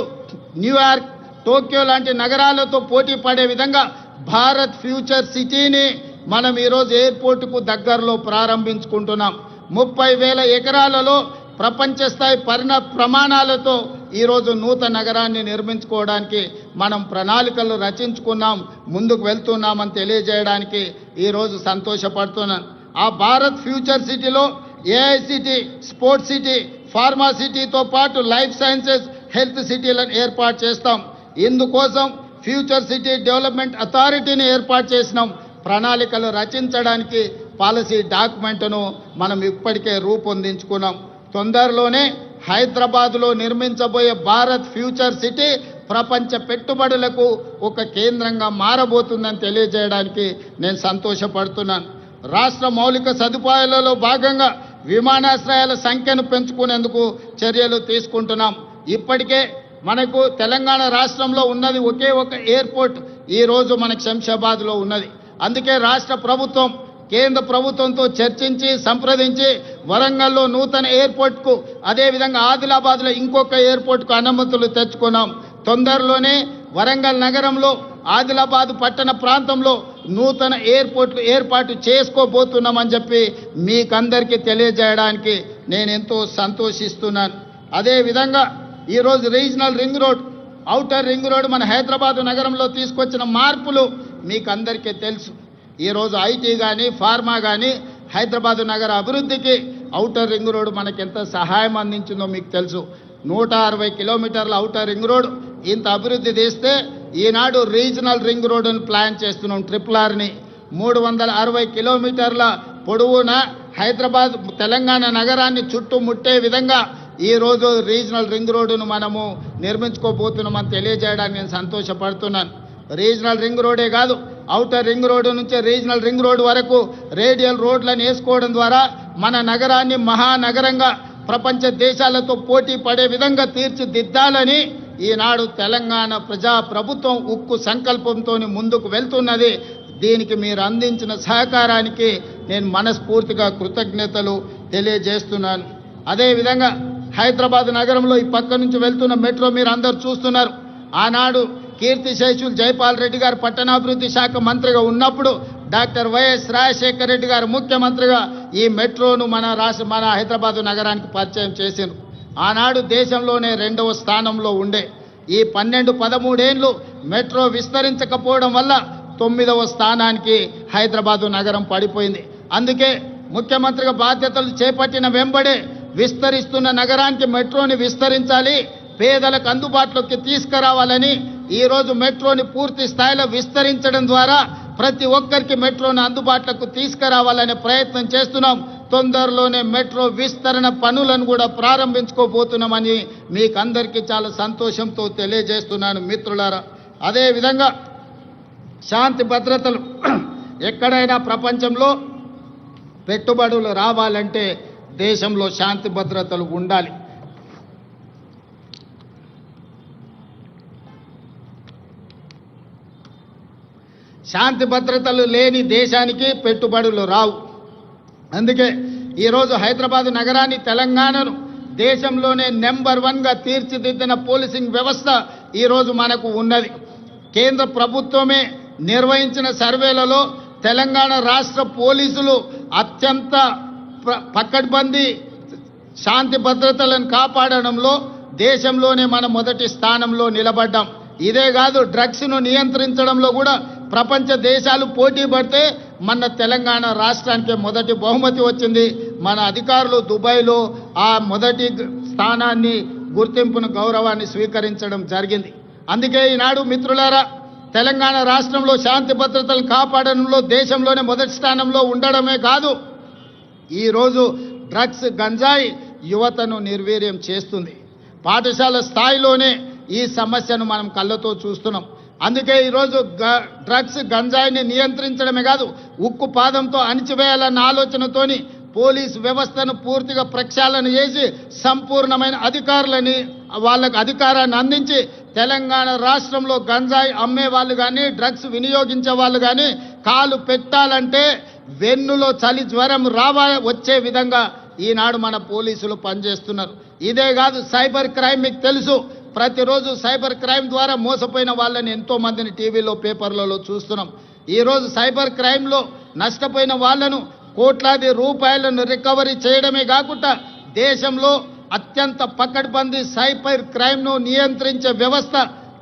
న్యూయార్క్, టోక్యో లాంటి నగరాలతో పోటీ పడే విధంగా భారత్ ఫ్యూచర్ సిటీని మనం ఈరోజు ఎయిర్పోర్టుకు దగ్గరలో ప్రారంభించుకుంటున్నాం. 30,000 ఎకరాలలో ప్రపంచ స్థాయి ప్రమాణాలతో ఈరోజు నూతన నగరాన్ని నిర్మించుకోవడానికి మనం ప్రణాళికలు రచించుకున్నాం, ముందుకు వెళ్తున్నామని తెలియజేయడానికి ఈరోజు సంతోషపడుతున్నాను. ఆ భారత్ ఫ్యూచర్ సిటీలో ఏఐసిటీ, స్పోర్ట్స్ సిటీ, ఫార్మా సిటీతో పాటు లైఫ్ సైన్సెస్, హెల్త్ సిటీలను ఏర్పాటు చేస్తాం. ఇందుకోసం ఫ్యూచర్ సిటీ డెవలప్మెంట్ అథారిటీని ఏర్పాటు చేసినాం. ప్రణాళికలు రచించడానికి పాలసీ డాక్యుమెంట్ను మనం ఇప్పటికే రూపొందించుకున్నాం. తొందరలోనే హైదరాబాద్లో నిర్మించబోయే భారత్ ఫ్యూచర్ సిటీ ప్రపంచ పెట్టుబడులకు ఒక కేంద్రంగా మారబోతుందని తెలియజేయడానికి నేను సంతోషపడుతున్నాను. రాష్ట్ర మౌలిక సదుపాయాలలో భాగంగా విమానాశ్రయాల సంఖ్యను పెంచుకునేందుకు చర్యలు తీసుకుంటున్నాం. ఇప్పటికే మనకు తెలంగాణ రాష్ట్రంలో ఉన్నది ఒకే ఒక ఎయిర్పోర్ట్ ఈరోజు మనకు శంషాబాద్లో ఉన్నది. అందుకే రాష్ట్ర ప్రభుత్వం కేంద్ర ప్రభుత్వంతో చర్చించి సంప్రదించి వరంగల్లో నూతన ఎయిర్పోర్ట్కు, అదేవిధంగా ఆదిలాబాద్లో ఇంకొక ఎయిర్పోర్ట్కు అనుమతులు తెచ్చుకున్నాం. తొందరలోనే వరంగల్ నగరంలో, ఆదిలాబాద్ పట్టణ ప్రాంతంలో నూతన ఎయిర్పోర్ట్లు ఏర్పాటు చేసుకోబోతున్నామని చెప్పి మీకందరికీ తెలియజేయడానికి నేను ఎంతో సంతోషిస్తున్నాను. అదేవిధంగా ఈరోజు regional ring road, outer ring road మన హైదరాబాద్ నగరంలో తీసుకొచ్చిన మార్పులు మీకు అందరికీ తెలుసు. ఈరోజు ఐటీ కానీ, ఫార్మా కానీ హైదరాబాద్ నగర అభివృద్ధికి ఔటర్ రింగ్ రోడ్ మనకి ఎంత సహాయం అందించిందో మీకు తెలుసు. 160 కిలోమీటర్ల ఔటర్ రింగ్ రోడ్ ఇంత అభివృద్ధి చేస్తే ఈనాడు రీజనల్ రింగ్ రోడ్డును ప్లాన్ చేస్తున్నాం. RRRని 360 కిలోమీటర్ల పొడవున హైదరాబాద్ తెలంగాణ నగరాన్ని చుట్టుముట్టే విధంగా ఈరోజు రీజనల్ రింగ్ రోడ్డును మనము నిర్మించుకోబోతున్నామని తెలియజేయడానికి నేను సంతోషపడుతున్నాను. రీజనల్ రింగ్ రోడే కాదు, ఔటర్ రింగ్ రోడ్డు నుంచి రీజనల్ రింగ్ రోడ్డు వరకు రేడియల్ రోడ్లను వేసుకోవడం ద్వారా మన నగరాన్ని మహానగరంగా ప్రపంచ దేశాలతో పోటీ పడే విధంగా తీర్చిదిద్దాలని ఈనాడు తెలంగాణ ప్రజా ప్రభుత్వం ఉక్కు సంకల్పంతో ముందుకు వెళ్తున్నది. దీనికి మీరు అందించిన సహకారానికి నేను మనస్ఫూర్తిగా కృతజ్ఞతలు తెలియజేస్తున్నాను. అదేవిధంగా హైదరాబాద్ నగరంలో ఈ పక్క నుంచి వెళ్తున్న మెట్రో మీరు అందరూ చూస్తున్నారు. ఆనాడు కీర్తిశేషులు జైపాల్ రెడ్డి గారు పట్టణాభివృద్ధి శాఖ మంత్రిగా ఉన్నప్పుడు డాక్టర్ వైఎస్ రాజశేఖర రెడ్డి గారు ముఖ్యమంత్రిగా ఈ మెట్రోను మన హైదరాబాద్ నగరానికి పరిచయం చేసిండ్రు. ఆనాడు దేశంలోనే 2వ స్థానంలో ఉండే ఈ 12-13 ఏళ్ళు మెట్రో విస్తరించకపోవడం వల్ల 9వ స్థానానికి హైదరాబాదు నగరం పడిపోయింది. అందుకే ముఖ్యమంత్రిగా బాధ్యతలు చేపట్టిన వెంబడే విస్తరిస్తున్న నగరానికి మెట్రోని విస్తరించాలి, పేదలకు అందుబాటులోకి తీసుకురావాలని ఈరోజు మెట్రోని పూర్తి స్థాయిలో విస్తరించడం ద్వారా ప్రతి ఒక్కరికి మెట్రోని అందుబాటులోకి తీసుకురావాలనే ప్రయత్నం చేస్తున్నాం. తొందరలోనే మెట్రో విస్తరణ పనులను కూడా ప్రారంభించుకోబోతున్నామని మీకు అందరికీ చాలా సంతోషంతో తెలియజేస్తున్నాను మిత్రులారా. అదేవిధంగా శాంతి భద్రతలు ఎక్కడైనా ప్రపంచంలో పెట్టుబడులు రావాలంటే దేశంలో శాంతి భద్రతలు ఉండాలి. శాంతి భద్రతలు లేని దేశానికి పెట్టుబడులు రావు. అందుకే ఈరోజు హైదరాబాద్ నగరాన్ని, తెలంగాణను దేశంలోనే నెంబర్ 1గా తీర్చిదిద్దిన పోలీసింగ్ వ్యవస్థ ఈరోజు మనకు ఉన్నది. కేంద్ర ప్రభుత్వమే నిర్వహించిన సర్వేలలో తెలంగాణ రాష్ట్ర పోలీసులు అత్యంత పకడ్బందీ శాంతి భద్రతలను కాపాడడంలో దేశంలోనే మన మొదటి స్థానంలో నిలబడ్డాం. ఇదే కాదు, డ్రగ్స్ను నియంత్రించడంలో కూడా ప్రపంచ దేశాలు పోటీ పడితే మన తెలంగాణ రాష్ట్రానికి మొదటి బహుమతి వచ్చింది. మన అధికారులు దుబాయ్లో ఆ మొదటి స్థానాన్ని, గుర్తింపును, గౌరవాన్ని స్వీకరించడం జరిగింది. అందుకే ఈనాడు మిత్రులారా, తెలంగాణ రాష్ట్రంలో శాంతి భద్రతలను కాపాడడంలో దేశంలోనే మొదటి స్థానంలో ఉండడమే కాదు, ఈరోజు డ్రగ్స్, గంజాయి యువతను నిర్వీర్యం చేస్తుంది. పాఠశాల స్థాయిలోనే ఈ సమస్యను మనం కళ్ళతో చూస్తున్నాం. అందుకే ఈరోజు డ్రగ్స్, గంజాయిని నియంత్రించడమే కాదు, ఉక్కు పాదంతో అణిచివేయాలన్న ఆలోచనతోని పోలీసు వ్యవస్థను పూర్తిగా ప్రక్షాళన చేసి సంపూర్ణమైన అధికారులని, వాళ్ళకు అధికారాన్ని అందించి తెలంగాణ రాష్ట్రంలో గంజాయి అమ్మే వాళ్ళు కానీ, డ్రగ్స్ వినియోగించే వాళ్ళు కానీ కాలు పెట్టాలంటే వెన్నులో చలి జ్వరం వచ్చే విధంగా ఈనాడు మన పోలీసులు పనిచేస్తున్నారు. ఇదే కాదు, సైబర్ క్రైమ్ మీకు తెలుసు. ప్రతిరోజు సైబర్ క్రైమ్ ద్వారా మోసపోయిన వాళ్ళని ఎంతో మందిని టీవీలో, పేపర్లలో చూస్తున్నాం. ఈరోజు సైబర్ క్రైమ్లో నష్టపోయిన వాళ్ళను కోట్లాది రూపాయలను రికవరీ చేయడమే కాకుండా దేశంలో అత్యంత పకడ్బందీ సైబర్ క్రైమ్ను నియంత్రించే వ్యవస్థ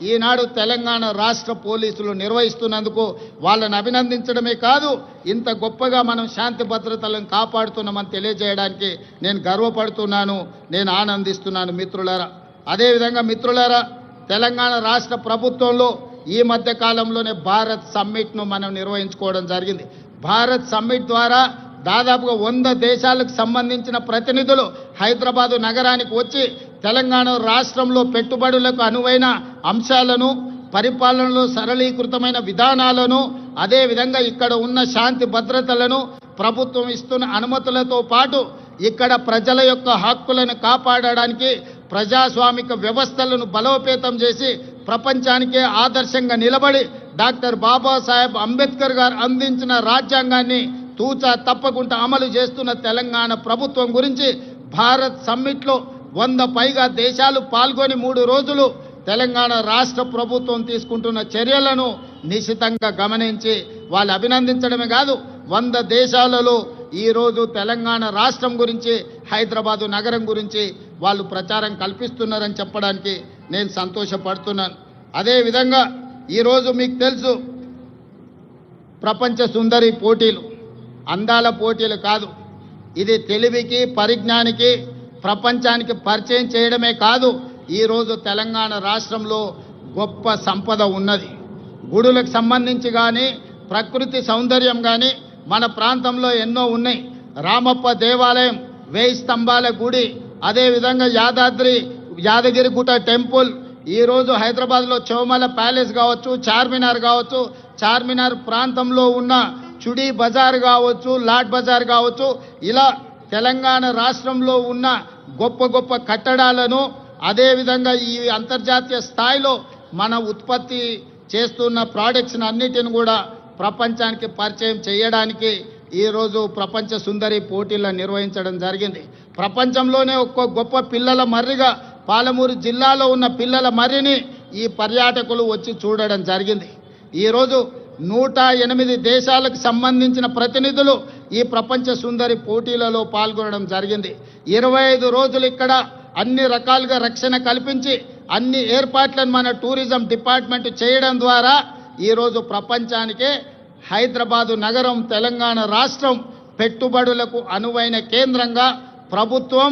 ఈనాడు తెలంగాణ రాష్ట్ర పోలీసులు నిర్వహిస్తున్నందుకు వాళ్ళని అభినందించడమే కాదు, ఇంత గొప్పగా మనం శాంతి భద్రతలను కాపాడుతున్నామని తెలియజేయడానికి నేను గర్వపడుతున్నాను, నేను ఆనందిస్తున్నాను మిత్రులారా. అదేవిధంగా మిత్రులారా, తెలంగాణ రాష్ట్ర ప్రభుత్వంలో ఈ మధ్య కాలంలోనే భారత్ సమ్మిట్ను మనం నిర్వహించుకోవడం జరిగింది. భారత్ సమ్మిట్ ద్వారా దాదాపుగా 100 దేశాలకు సంబంధించిన ప్రతినిధులు హైదరాబాదు నగరానికి వచ్చి తెలంగాణ రాష్ట్రంలో పెట్టుబడులకు అనువైన అంశాలను, పరిపాలనలో సరళీకృతమైన విధానాలను, అదేవిధంగా ఇక్కడ ఉన్న శాంతి భద్రతలను, ప్రభుత్వం ఇస్తున్న అనుమతులతో పాటు ఇక్కడ ప్రజల యొక్క హక్కులను కాపాడడానికి ప్రజాస్వామిక వ్యవస్థలను బలోపేతం చేసి ప్రపంచానికే ఆదర్శంగా నిలబడి డాక్టర్ బాబాసాహెబ్ అంబేద్కర్ గారు అందించిన రాజ్యాంగాన్ని తూచా తప్పకుండా అమలు చేస్తున్న తెలంగాణ ప్రభుత్వం గురించి భారత్ సమ్మిట్లో 100 పైగా దేశాలు పాల్గొని 3 రోజులు తెలంగాణ రాష్ట్ర ప్రభుత్వం తీసుకుంటున్న చర్యలను నిశితంగా గమనించి వాళ్ళు అభినందించడమే కాదు, 100 దేశాలలో ఈరోజు తెలంగాణ రాష్ట్రం గురించి, హైదరాబాదు నగరం గురించి వాళ్ళు ప్రచారం కల్పిస్తున్నారని చెప్పడానికి నేను సంతోషపడుతున్నాను. అదేవిధంగా ఈరోజు మీకు తెలుసు, ప్రపంచ సుందరి పోటీలు అందాల పోటీలు కాదు, ఇది తెలివికి, పరిజ్ఞానికి, ప్రపంచానికి పరిచయం చేయడమే కాదు, ఈరోజు తెలంగాణ రాష్ట్రంలో గొప్ప సంపద ఉన్నది. గుడులకు సంబంధించి కానీ, ప్రకృతి సౌందర్యం కానీ మన ప్రాంతంలో ఎన్నో ఉన్నాయి. రామప్ప దేవాలయం, 1000 స్తంభాల గుడి, అదేవిధంగా యాదగిరిగుట్ట టెంపుల్, ఈరోజు హైదరాబాద్లో చౌమల ప్యాలెస్ కావచ్చు, చార్మినార్ కావచ్చు, చార్మినార్ ప్రాంతంలో ఉన్న చుడీ బజార్ కావచ్చు, లాడ్ బజార్ కావచ్చు, ఇలా తెలంగాణ రాష్ట్రంలో ఉన్న గొప్ప గొప్ప కట్టడాలను, అదేవిధంగా ఈ అంతర్జాతీయ స్థాయిలో మన ఉత్పత్తి చేస్తున్న ప్రోడక్ట్స్ని అన్నిటిని కూడా ప్రపంచానికి పరిచయం చేయడానికి ఈరోజు ప్రపంచ సుందరి పోటీలను నిర్వహించడం జరిగింది. ప్రపంచంలోనే ఒక్క గొప్ప పిల్లల మర్రిగా పాలమూరు జిల్లాలో ఉన్న పిల్లల మర్రిని ఈ పర్యాటకులు వచ్చి చూడడం జరిగింది. ఈరోజు 108 దేశాలకు సంబంధించిన ప్రతినిధులు ఈ ప్రపంచ సుందరి పోటీలలో పాల్గొనడం జరిగింది. 25 రోజులు ఇక్కడ అన్ని రకాలుగా రక్షణ కల్పించి అన్ని ఏర్పాట్లను మన టూరిజం డిపార్ట్మెంట్ చేయడం ద్వారా ఈరోజు ప్రపంచానికే హైదరాబాదు నగరం, తెలంగాణ రాష్ట్రం పెట్టుబడులకు అనువైన కేంద్రంగా ప్రభుత్వం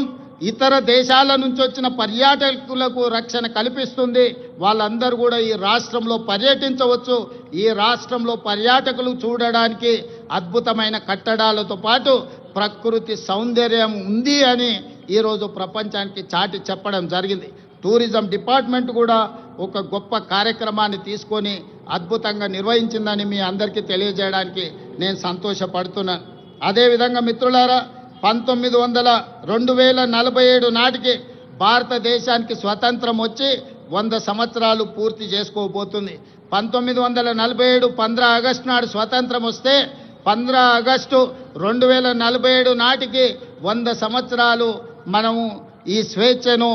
ఇతర దేశాల నుంచి వచ్చిన పర్యాటకులకు రక్షణ కల్పిస్తుంది. వాళ్ళందరూ కూడా ఈ రాష్ట్రంలో పర్యటించవచ్చు. ఈ రాష్ట్రంలో పర్యాటకులు చూడడానికి అద్భుతమైన కట్టడాలతో పాటు ప్రకృతి సౌందర్యం ఉంది అని ఈరోజు ప్రపంచానికి చాటి చెప్పడం జరిగింది. టూరిజం డిపార్ట్మెంట్ కూడా ఒక గొప్ప కార్యక్రమాన్ని తీసుకొని అద్భుతంగా నిర్వహించిందని మీ అందరికీ తెలియజేయడానికి నేను సంతోషపడుతున్నాను. అదేవిధంగా మిత్రులారా, 2047 నాటికి భారతదేశానికి స్వతంత్రం వచ్చి 100 సంవత్సరాలు పూర్తి చేసుకోబోతుంది. 1947 15 ఆగస్టు నాడు స్వతంత్రం వస్తే 15 ఆగస్టు 2047 నాటికి 100 సంవత్సరాలు మనము ఈ స్వేచ్ఛను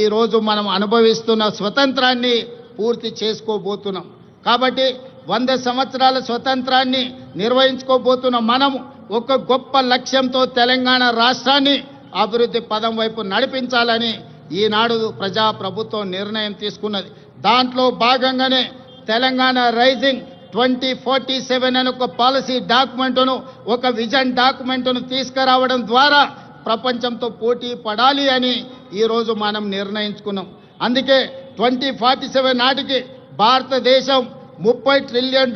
ఈరోజు మనం అనుభవిస్తున్న స్వతంత్రాన్ని పూర్తి చేసుకోబోతున్నాం. కాబట్టి 100 సంవత్సరాల స్వతంత్రాన్ని నిర్వహించుకోబోతున్న మనము ఒక గొప్ప లక్ష్యంతో తెలంగాణ రాష్ట్రాన్ని అభివృద్ధి పదం వైపు నడిపించాలని ఈనాడు ప్రజాప్రభుత్వం నిర్ణయం తీసుకున్నది. దాంట్లో భాగంగానే తెలంగాణ రైజింగ్ 2047 అనే ఒక పాలసీ డాక్యుమెంటును, ఒక విజన్ డాక్యుమెంటును తీసుకురావడం ద్వారా ప్రపంచంతో పోటీ పడాలి అని ఈరోజు మనం నిర్ణయించుకున్నాం. అందుకే 2047 నాటికి భారతదేశం $30 ట్రిలియన్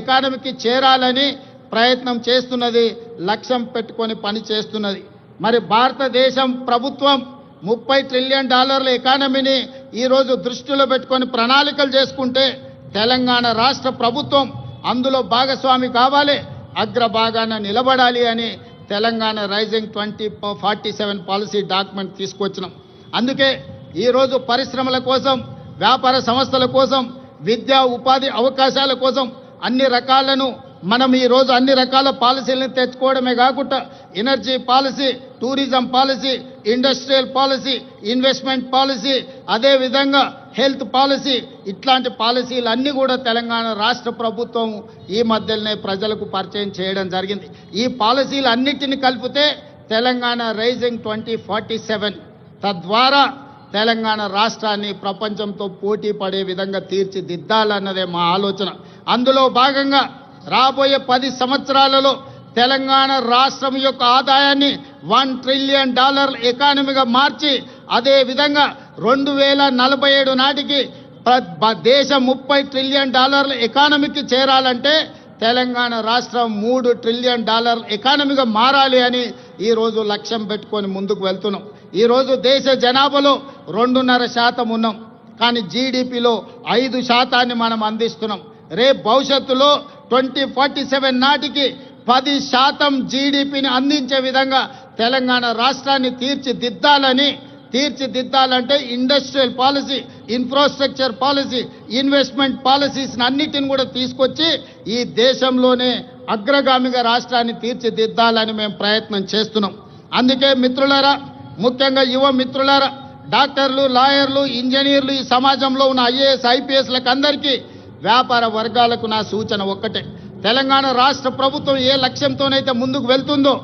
ఎకానమీకి చేరాలని ప్రయత్నం చేస్తున్నది, లక్ష్యం పెట్టుకొని పని చేస్తున్నది. మరి భారతదేశం ప్రభుత్వం $30 ట్రిలియన్ ఎకానమీని ఈరోజు దృష్టిలో పెట్టుకొని ప్రణాళికలు చేసుకుంటే తెలంగాణ రాష్ట్ర ప్రభుత్వం అందులో భాగస్వామి కావాలి, అగ్రభాగాన నిలబడాలి అని తెలంగాణ రైజింగ్ 2047 పాలసీ డాక్యుమెంట్ తీసుకొచ్చినాం. అందుకే ఈరోజు పరిశ్రమల కోసం, వ్యాపార సంస్థల కోసం, విద్యా ఉపాధి అవకాశాల కోసం అన్ని రకాలను మనం ఈరోజు అన్ని రకాల పాలసీలను తెచ్చుకోవడమే కాకుండా energy policy, tourism policy, industrial policy, investment policy, అదేవిధంగా హెల్త్ పాలసీ, ఇట్లాంటి పాలసీలు అన్నీ కూడా తెలంగాణ రాష్ట్ర ప్రభుత్వం ఈ మధ్యలోనే ప్రజలకు పరిచయం చేయడం జరిగింది. ఈ పాలసీలు అన్నిటిని కలిపితే తెలంగాణ రైజింగ్ 2047, తద్వారా తెలంగాణ రాష్ట్రాన్ని ప్రపంచంతో పోటీ పడే విధంగా తీర్చిదిద్దాలన్నదే మా ఆలోచన. అందులో భాగంగా రాబోయే 10 సంవత్సరాలలో తెలంగాణ రాష్ట్రం యొక్క ఆదాయాన్ని $1 ట్రిలియన్ ఎకానమీగా మార్చి, అదేవిధంగా 2047 నాటికి దేశం $30 ట్రిలియన్ ఎకానమీకి చేరాలంటే తెలంగాణ రాష్ట్రం $3 ట్రిలియన్ ఎకానమీగా మారాలి అని ఈరోజు లక్ష్యం పెట్టుకొని ముందుకు వెళ్తున్నాం. ఈరోజు దేశ జనాభాలో 2.5% ఉన్నాం, కానీ జీడిపిలో 5% మనం అందిస్తున్నాం. రేపు భవిష్యత్తులో 2047 నాటికి 10% జీడిపిని అందించే విధంగా తెలంగాణ రాష్ట్రాన్ని తీర్చిదిద్దాలంటే industrial policy, infrastructure policy, investment policies అన్నిటిని కూడా తీసుకొచ్చి ఈ దేశంలోనే అగ్రగామిగా రాష్ట్రాన్ని తీర్చిదిద్దాలని మేము ప్రయత్నం చేస్తున్నాం. అందుకే మిత్రులారా, ముఖ్యంగా యువ మిత్రులారా, డాక్టర్లు, లాయర్లు, ఇంజనీర్లు, ఈ సమాజంలో ఉన్న IAS, IPSలకు అందరికీ, వ్యాపార వర్గాలకు నా సూచన ఒక్కటే: తెలంగాణ రాష్ట్ర ప్రభుత్వం ఏ లక్ష్యంతోనైతే ముందుకు వెళ్తుందో,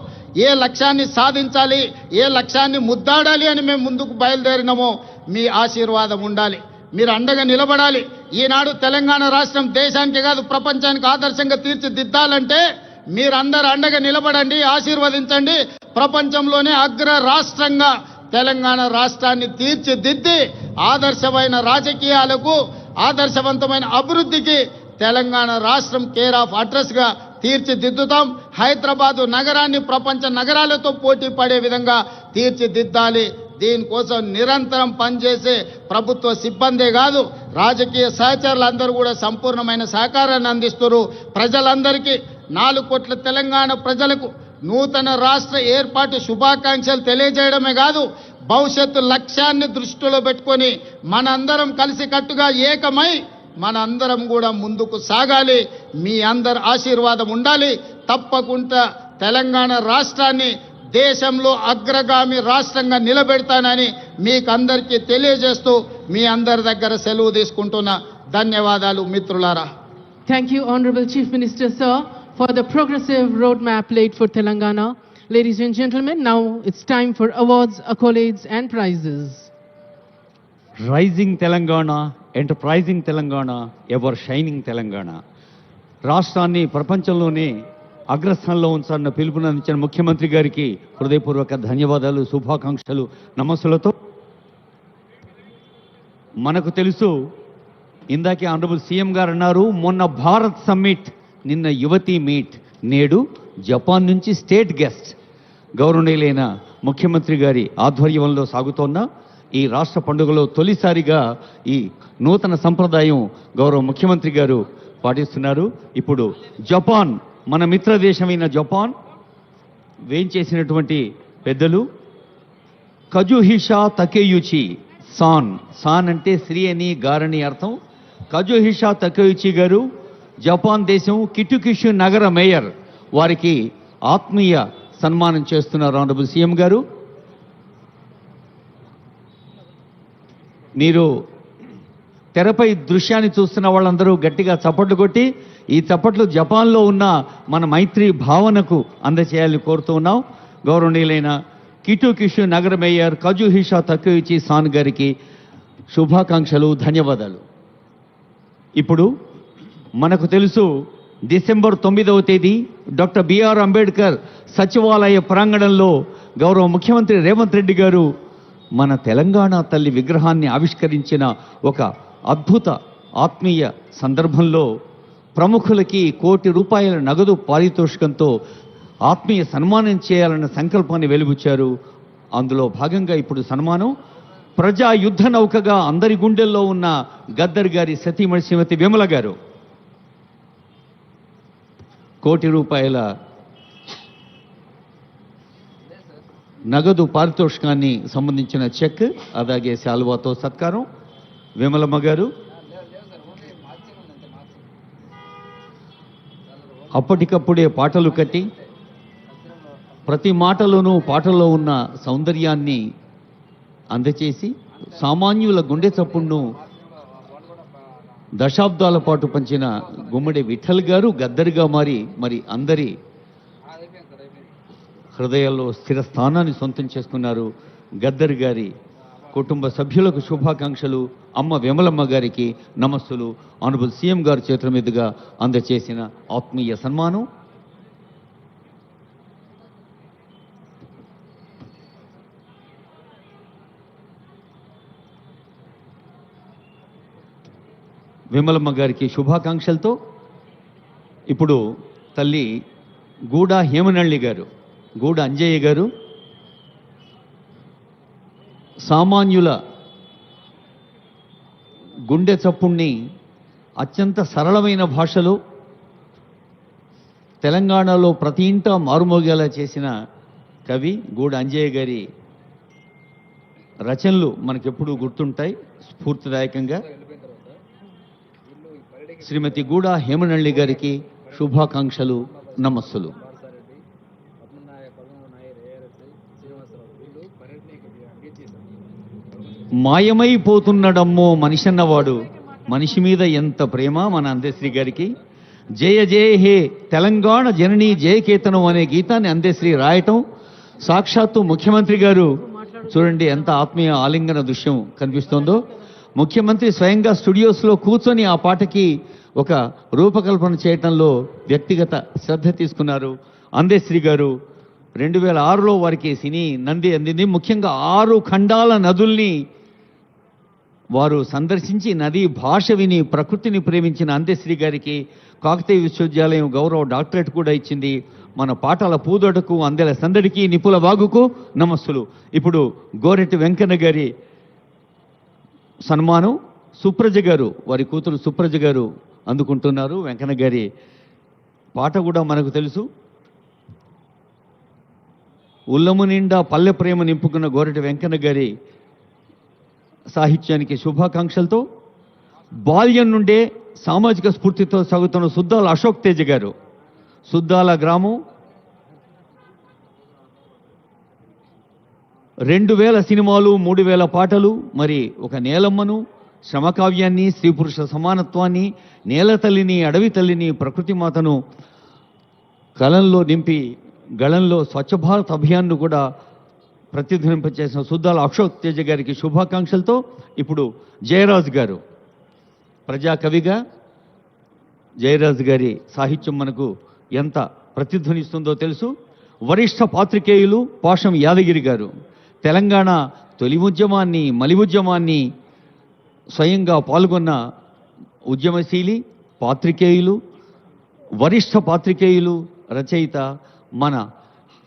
ఏ లక్ష్యాన్ని సాధించాలి, ఏ లక్ష్యాన్ని ముద్దాడాలి అని మేము ముందుకు బయలుదేరినామో మీ ఆశీర్వాదం ఉండాలి, మీరు అండగా నిలబడాలి. ఈనాడు తెలంగాణ రాష్ట్రం దేశానికి కాదు ప్రపంచానికి ఆదర్శంగా తీర్చిదిద్దాలంటే మీరందరూ అండగా నిలబడండి, ఆశీర్వదించండి. ప్రపంచంలోనే అగ్ర రాష్ట్రంగా తెలంగాణ రాష్ట్రాన్ని తీర్చిదిద్ది ఆదర్శమైన రాజకీయాలకు, ఆదర్శవంతమైన అభివృద్ధికి తెలంగాణ రాష్ట్రం కేర్ ఆఫ్ అడ్రస్గా తీర్చిదిద్దుతాం. హైదరాబాదు నగరాన్ని ప్రపంచ నగరాలతో పోటీ పడే విధంగా తీర్చిదిద్దాలి. దీనికోసం నిరంతరం పనిచేసే ప్రభుత్వ సిబ్బందే కాదు, రాజకీయ సహచరులందరూ కూడా సంపూర్ణమైన సహకారాన్ని అందిస్తున్నారు. ప్రజలందరికీ 4 కోట్ల తెలంగాణ ప్రజలకు నూతన రాష్ట్ర ఏర్పాటు శుభాకాంక్షలు తెలియజేయడమే కాదు, భవిష్యత్తు లక్ష్యాన్ని దృష్టిలో పెట్టుకొని మనందరం కలిసికట్టుగా ఏకమై మనందరం కూడా ముందుకు సాగాలి. మీ అందరి ఆశీర్వాదం ఉండాలి. తప్పకుండా తెలంగాణ రాష్ట్రాన్ని దేశంలో అగ్రగామి రాష్ట్రంగా నిలబెడతానని మీకు అందరికీ తెలియజేస్తూ మీ అందరి దగ్గర సెలవు తీసుకుంటున్నా. ధన్యవాదాలు మిత్రులారా. Thank you, Honorable Chief Minister, sir, for the progressive roadmap laid for Telangana. Ladies and gentlemen, now it's time for awards, accolades and prizes. Rising Telangana, enterprising Telangana, ever shining Telangana. రాష్ట్రాన్ని ప్రపంచంలోనే అగ్రస్థానంలో ఉంచాలన్న పిలుపునందించిన ముఖ్యమంత్రి గారికి హృదయపూర్వక ధన్యవాదాలు, శుభాకాంక్షలు, నమస్సులతో. మనకు తెలుసు, ఇందాకే ఆనరబుల్ సీఎం గారు అన్నారు, మొన్న భారత్ సమ్మిట్, నిన్న యువతీ మీట్, నేడు జపాన్ నుంచి స్టేట్ గెస్ట్ గౌరవనీయులైన ముఖ్యమంత్రి గారి ఆధ్వర్యంలో సాగుతోన్న ఈ రాష్ట్ర పండుగలో తొలిసారిగా ఈ నూతన సంప్రదాయం గౌరవ ముఖ్యమంత్రి గారు పాటిస్తున్నారు. ఇప్పుడు జపాన్, మన మిత్ర దేశమైన జపాన్ వేంచేసినటువంటి పెద్దలు కజుహిషా తకేయుచి సాన్, సాన్ అంటే శ్రీ అని గారని అర్థం. కజుహిషా తకేయుచి గారు జపాన్ దేశం కిటుకిషు నగర మేయర్, వారికి ఆత్మీయ సన్మానం చేస్తున్నారు ఆనరబుల్ సీఎం గారు. మీరు తెరపై దృశ్యాన్ని చూస్తున్న వాళ్ళందరూ గట్టిగా చప్పట్లు కొట్టి ఈ చప్పట్లు జపాన్లో ఉన్న మన మైత్రి భావనకు అందచేయాలని కోరుతూ ఉన్నాం. గౌరవనీయులైన కిటుకిషు నగర మేయర్ కజుహిషా తకేయుచి సాన్ గారికి శుభాకాంక్షలు, ధన్యవాదాలు. ఇప్పుడు మనకు తెలుసు, డిసెంబర్ 9వ తేదీ డాక్టర్ బిఆర్ అంబేద్కర్ సచివాలయ ప్రాంగణంలో గౌరవ ముఖ్యమంత్రి రేవంత్ రెడ్డి గారు మన తెలంగాణ తల్లి విగ్రహాన్ని ఆవిష్కరించిన ఒక అద్భుత ఆత్మీయ సందర్భంలో ప్రముఖులకి ₹1 కోటి నగదు పారితోషికంతో ఆత్మీయ సన్మానం చేయాలన్న సంకల్పాన్ని వెలుబుచ్చారు. అందులో భాగంగా ఇప్పుడు సన్మానం ప్రజా యుద్ధ నౌకగా అందరి గుండెల్లో ఉన్న గద్దర్ గారి సతీమణి శ్రీమతి విమల గారు ₹1 కోటి నగదు పారితోషికాన్ని సంబంధించిన చెక్, అలాగే శాలువాతో సత్కారం. విమలమ్మ గారు అప్పటికప్పుడే పాటలు కట్టి ప్రతి మాటలోనూ పాటల్లో ఉన్న సౌందర్యాన్ని అందచేసి సామాన్యుల గుండె చప్పుడును దశాబ్దాల పాటు పంచిన గుమ్మడి విఠల్ గారు గద్దరిగా మారి మరి అందరి హృదయాల్లో స్థిర స్థానాన్ని సొంతం చేసుకున్నారు. గద్దర్ గారి కుటుంబ సభ్యులకు శుభాకాంక్షలు, అమ్మ విమలమ్మ గారికి నమస్సులు. ఆనరబుల్ సీఎం గారి చేతుల మీదుగా అందచేసిన ఆత్మీయ సన్మానం. విమలమ్మ గారికి శుభాకాంక్షలతో ఇప్పుడు తల్లి గూడ హేమనల్లి గారు, గూడ అంజయ్య గారు సామాన్యుల గుండె చప్పుణ్ణి అత్యంత సరళమైన భాషలో తెలంగాణలో ప్రతి ఇంట మారుమోగేలా చేసిన కవి గూడ అంజయ్య గారి రచనలు మనకెప్పుడూ గుర్తుంటాయి స్ఫూర్తిదాయకంగా. శ్రీమతి గూడ హేమనల్లి గారికి శుభాకాంక్షలు, నమస్సులు. మాయమైపోతున్నడమ్మో మనిషన్నవాడు, మనిషి మీద ఎంత ప్రేమ మన అందశ్రీ గారికి. జయ జయ హే తెలంగాణ జననీ జయకేతనం అనే గీతాన్ని అందశ్రీ రాయటం, సాక్షాత్తు ముఖ్యమంత్రి గారు చూడండి ఎంత ఆత్మీయ ఆలింగన దృశ్యం కనిపిస్తోందో. ముఖ్యమంత్రి స్వయంగా స్టూడియోస్లో కూర్చొని ఆ పాటకి ఒక రూపకల్పన చేయటంలో వ్యక్తిగత శ్రద్ధ తీసుకున్నారు. అందశ్రీ గారు 2006లో వారికి సినీ నంది అందింది. ముఖ్యంగా 6 ఖండాల నదుల్ని వారు సందర్శించి నదీ భాష విని ప్రకృతిని ప్రేమించిన అందశ్రీ గారికి కాకతీయ విశ్వవిద్యాలయం గౌరవ డాక్టరేట్ కూడా ఇచ్చింది. మన పాటల పూదోటకు అందెల సందడికి నిపుల వాగుకు నమస్సులు. ఇప్పుడు గోరెట్టి వెంకన్న గారి సన్మానం సుప్రజ గారు, వారి కూతురు సుప్రజ గారు అందుకుంటున్నారు. వెంకన్న గారి పాట కూడా మనకు తెలుసు. ఉల్లము నిండా పల్లె ప్రేమ నింపుకున్న గోరెటి వెంకన్న గారి సాహిత్యానికి శుభాకాంక్షలతో బాల్యం నుండే సామాజిక స్ఫూర్తితో సాగుతున్న సుద్దాల అశోక్ తేజ గారు, సుద్దాల గ్రామం 2000 సినిమాలు, 3000 పాటలు, మరి ఒక నేలమ్మను, శ్రమకావ్యాన్ని, స్త్రీ పురుష సమానత్వాన్ని, నేల తల్లిని, అడవి తల్లిని, ప్రకృతి మాతను కలంలో నింపి గళంలో స్వచ్ఛ భారత్ అభియాన్ను కూడా ప్రతిధ్వనింపచేసిన సుద్దాల అశోక్ తేజ గారికి శుభాకాంక్షలతో ఇప్పుడు జయరాజ్ గారు, ప్రజాకవిగా జయరాజ్ గారి సాహిత్యం మనకు ఎంత ప్రతిధ్వనిస్తుందో తెలుసు. వరిష్ఠ పాత్రికేయులు పాషం యాదగిరి గారు, తెలంగాణ తొలి ఉద్యమాన్ని, మలి ఉద్యమాన్ని స్వయంగా పాల్గొన్న ఉద్యమశీలి, పాత్రికేయులు, వరిష్ఠ పాత్రికేయులు, రచయిత, మన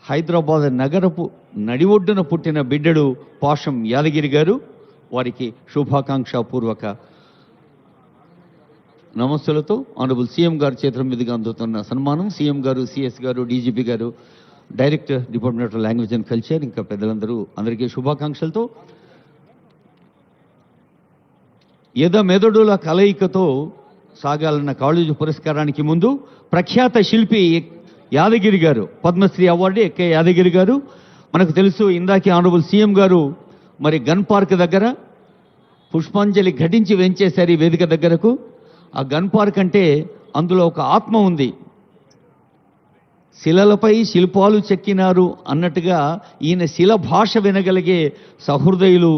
హైదరాబాద్ నగరపు నడి ఒడ్డున పుట్టిన బిడ్డడు పాషం యాదగిరి గారు. వారికి శుభాకాంక్షాపూర్వక నమస్సులతో ఆనరబుల్ సీఎం గారి చేతుల మీదుగా అందుతున్న సన్మానం. సీఎం గారు, సిఎస్ గారు, డీజీపీ గారు, director department of language and culture, ఇంకా పెద్దలందరూ అందరికీ శుభాకాంక్షలతో మెదడుల కలయికతో సాగాలన్న కాళోజీ పురస్కారానికి ముందు ప్రఖ్యాత శిల్పి యాదగిరి గారు, పద్మశ్రీ అవార్డు ఎక్కే యాదగిరి గారు మనకు తెలుసు. ఇందాకే ఆనరబుల్ సీఎం గారు మరి గన్ పార్క్ దగ్గర పుష్పాంజలి ఘటించి వెంచేశారు ఈ వేదిక దగ్గరకు. ఆ గన్ పార్క్ అంటే అందులో ఒక ఆత్మ ఉంది. శిలలపై శిల్పాలు చెక్కినారు అన్నట్టుగా ఈయన శిల భాష వినగలిగే సహృదయులు.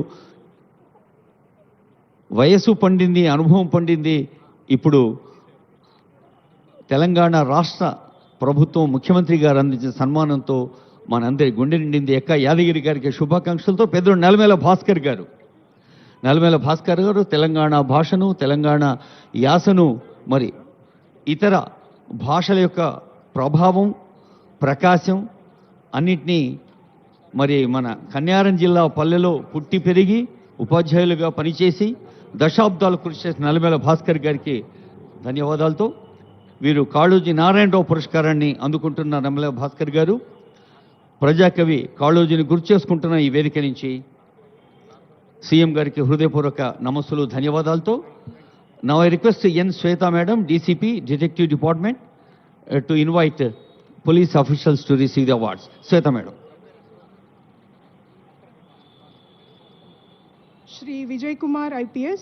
వయసు పండింది, అనుభవం పండింది. ఇప్పుడు తెలంగాణ రాష్ట్ర ప్రభుత్వం ముఖ్యమంత్రి గారు అందించిన సన్మానంతో మనందరి గుండె నిండింది. ఎక్క యాదగిరి గారికి శుభాకాంక్షలతో పెద్దలు నలమేల భాస్కర్ గారు, నలమేల భాస్కర్ గారు తెలంగాణ భాషను, తెలంగాణ యాసను, మరి ఇతర భాషల యొక్క ప్రభావం, ప్రకాశం అన్నిటినీ మరి మన కన్యారం జిల్లా పల్లెలో పుట్టి పెరిగి ఉపాధ్యాయులుగా పనిచేసి దశాబ్దాలు కృషి చేసిన నలమేల భాస్కర్ గారికి ధన్యవాదాలతో వీరు కాళోజీ నారాయణరావు పురస్కారాన్ని అందుకుంటున్న నలమేల భాస్కర్ గారు ప్రజాకవి కాళోజీని గుర్తు చేసుకుంటున్న ఈ వేదిక నుంచి సీఎం గారికి హృదయపూర్వక నమస్సులు, ధన్యవాదాలతో. Now I request N Shweta madam, DCP detective department, to invite police officials to receive the awards. Sweta madam. Shri Vijay Kumar IPS,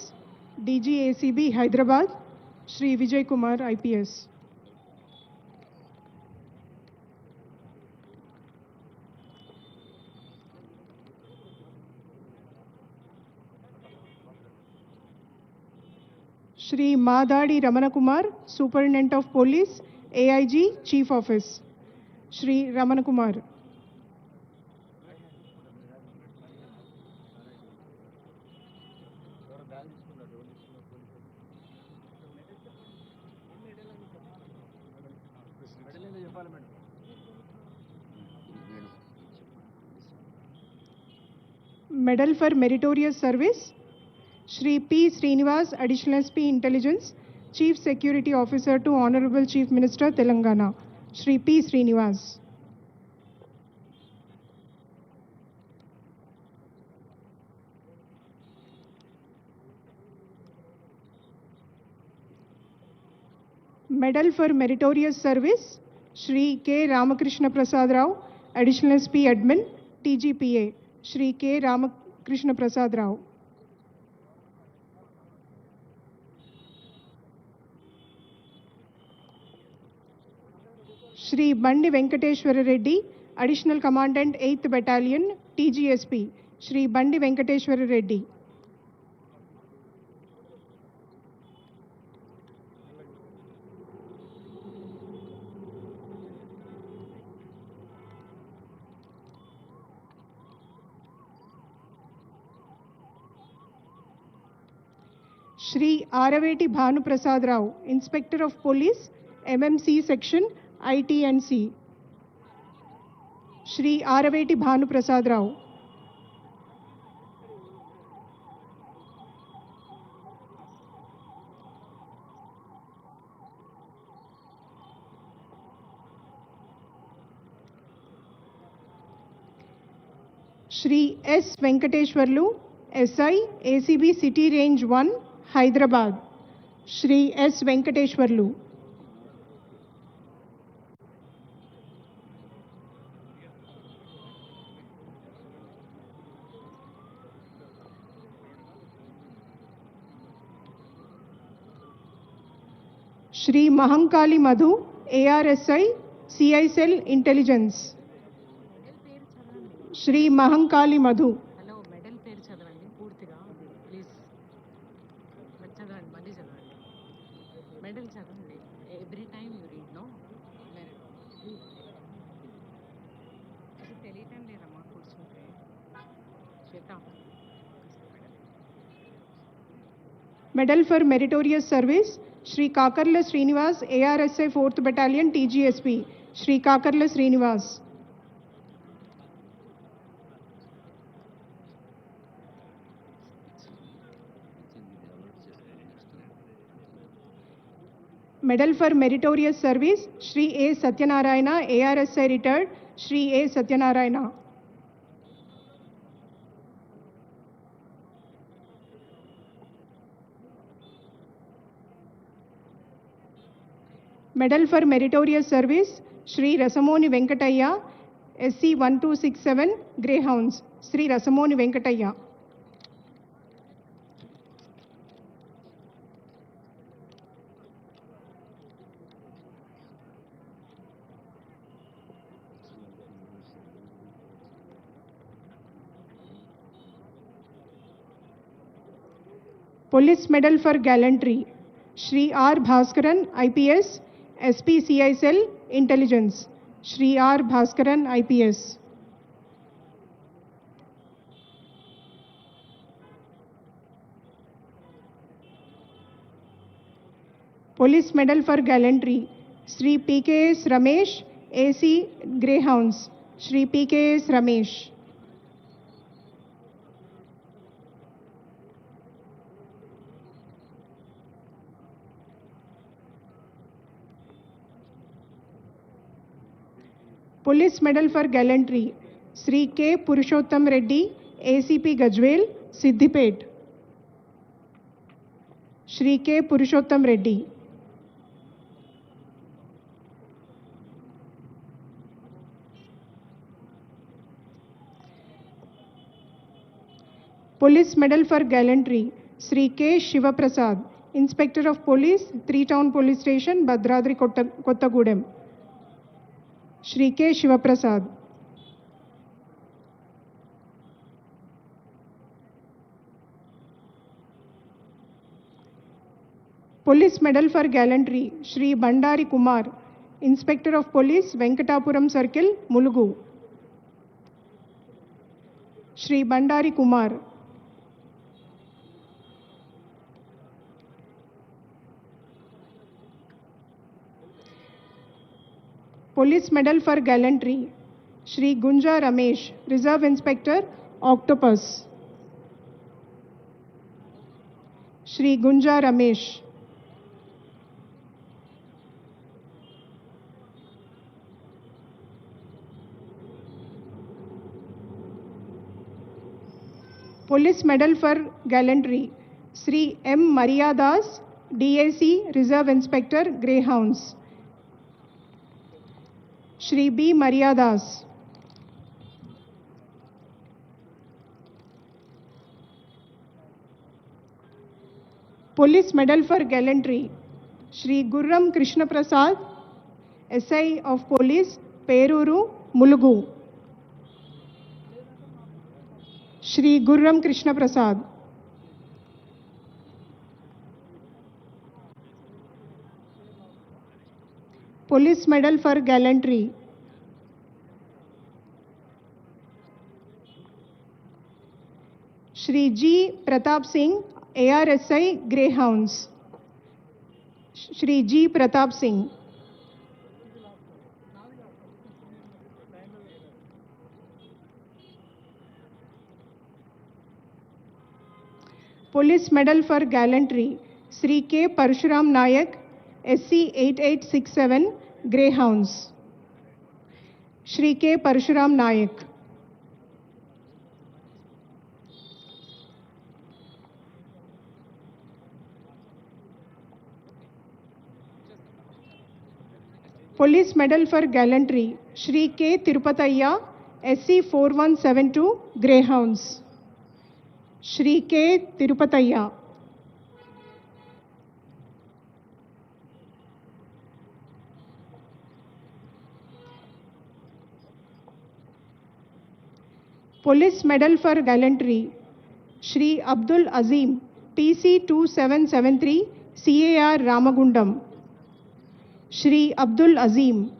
DG ACB Hyderabad, Shri Vijay Kumar IPS. Shri Madadi Ramana Kumar, Superintendent of Police, AIG, Chief Office. Shri Ramana Kumar. Medal for Meritorious Service, Shri P. Srinivas, Additional SP Intelligence, Chief Security Officer to Honorable Chief Minister, Telangana, Shri P. Srinivas. Medal for Meritorious Service, Shri K. Ramakrishna Prasad Rao, Additional SP Admin, TGPA, Shri K. Ramakrishna Prasad Rao. Shri Bandi Venkateshwara Reddy, Additional Commandant 8th Battalion, TGSP, Shri Bandi Venkateshwara Reddy. Shri Araveti Bhanu Prasad Rao, Inspector of Police, MMC Section, IT&C, Shri Araveti Bhanu Prasad Rao. Shri S. Venkateshwarlu, SI, ACB City Range 1, Hyderabad. Shri S. Venkateshwarlu. Shri Mahankali Madhu, ARSI, CI Cell Intelligence. Shri Mahankali Madhu. Hello medal పేరు చదవండి పూర్తిగా please చదవండి మళ్ళీ చదవండి medal చదవండి every time you read no అది తెలియటం లేదమ్మా కూర్చుంటే శ్వేత Medal for Meritorious Service, Shri Kakarla Srinivas, ARSI 4th Battalion, TGSP. Shri Kakarla Srinivas. Medal for Meritorious Service, Shri A. Satyanarayana, ARSI retired, Shri A. Satyanarayana. Medal for Meritorious Service, Shri Rasamoni Venkatayya, SC 1267, Greyhounds, Shri Rasamoni Venkatayya. Police Medal for Gallantry, Shri R. Bhaskaran, IPS, SP CI Cell Intelligence. Shri R. Bhaskaran, IPS. Police Medal for Gallantry, Shri PKS Ramesh, AC Greyhounds. Shri PKS Ramesh. Police Medal for Gallantry, Shri K. Purushottam Reddy, ACP Gajwel, Siddipet. Shri K. Purushottam Reddy. Police Medal for Gallantry, Shri K. Shivaprasad, Inspector of Police, 3 Town Police Station, Bhadradri Kottagudem. Shri K. Shivaprasad. Police Medal for Gallantry, Shri Bandari Kumar, Inspector of Police, Venkatapuram Circle, Mulugu. Shri Bandari Kumar. Police Medal for Gallantry, Shri Gunja Ramesh, Reserve Inspector, Octopus. Shri Gunja Ramesh. Police Medal for Gallantry, Shri M. Maria Das, DAC, Reserve Inspector, Greyhounds. Shri B. Maria Das. Police Medal for Gallantry, Shri Gurram Krishna Prasad, SI of Police, Peruru, Mulugu. Shri Gurram Krishna Prasad. Police Medal for Gallantry, Shri G. Pratap Singh, ARSI Greyhounds. Shri G. Pratap Singh. Police Medal for Gallantry, Sri K. Parshuram Nayak, SC 8867, Greyhounds. Shri K. Parshuram Nayak. Police Medal for Gallantry, Shri K. Tirupatayya, SC 4172, Greyhounds. Shri K. Tirupatayya. Police Medal for Gallantry, Shri Abdul Azim, PC 2773, CAR Ramagundam. Shri Abdul Azim.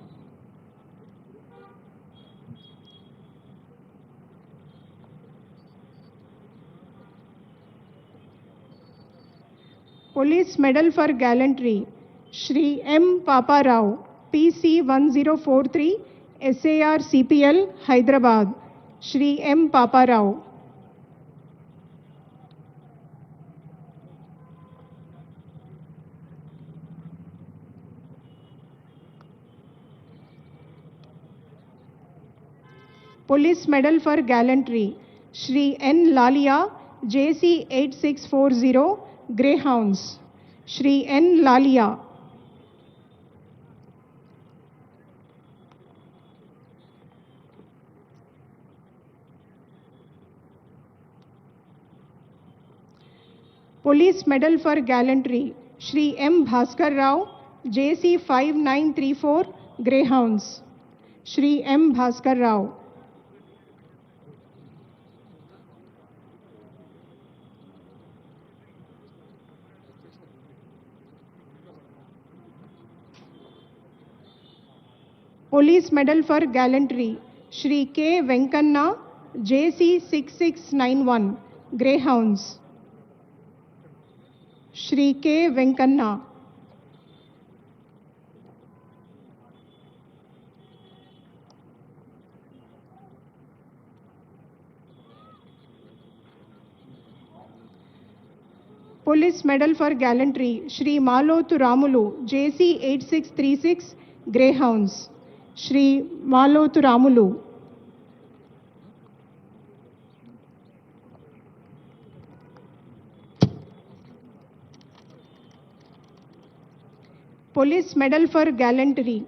Police Medal for Gallantry, Shri M. Papa Rao, PC 1043, SAR CPL, Hyderabad. Shri M. Papa Rao. Police Medal for Gallantry, Shri N. Lalia, JC 8640, Greyhounds. Shri N. Lalia. Police Medal for Gallantry, Shri M. Bhaskar Rao, JC 5934, Greyhounds. Shri M. Bhaskar Rao. Police Medal for Gallantry, Shri K. Venkanna, JC 6691, Greyhounds. Shri K. Venkanna. Police Medal for Gallantry, Shri Malotu Ramulu, JC 8636, Greyhounds. Shri Malotu Ramulu. Police Medal for Gallantry,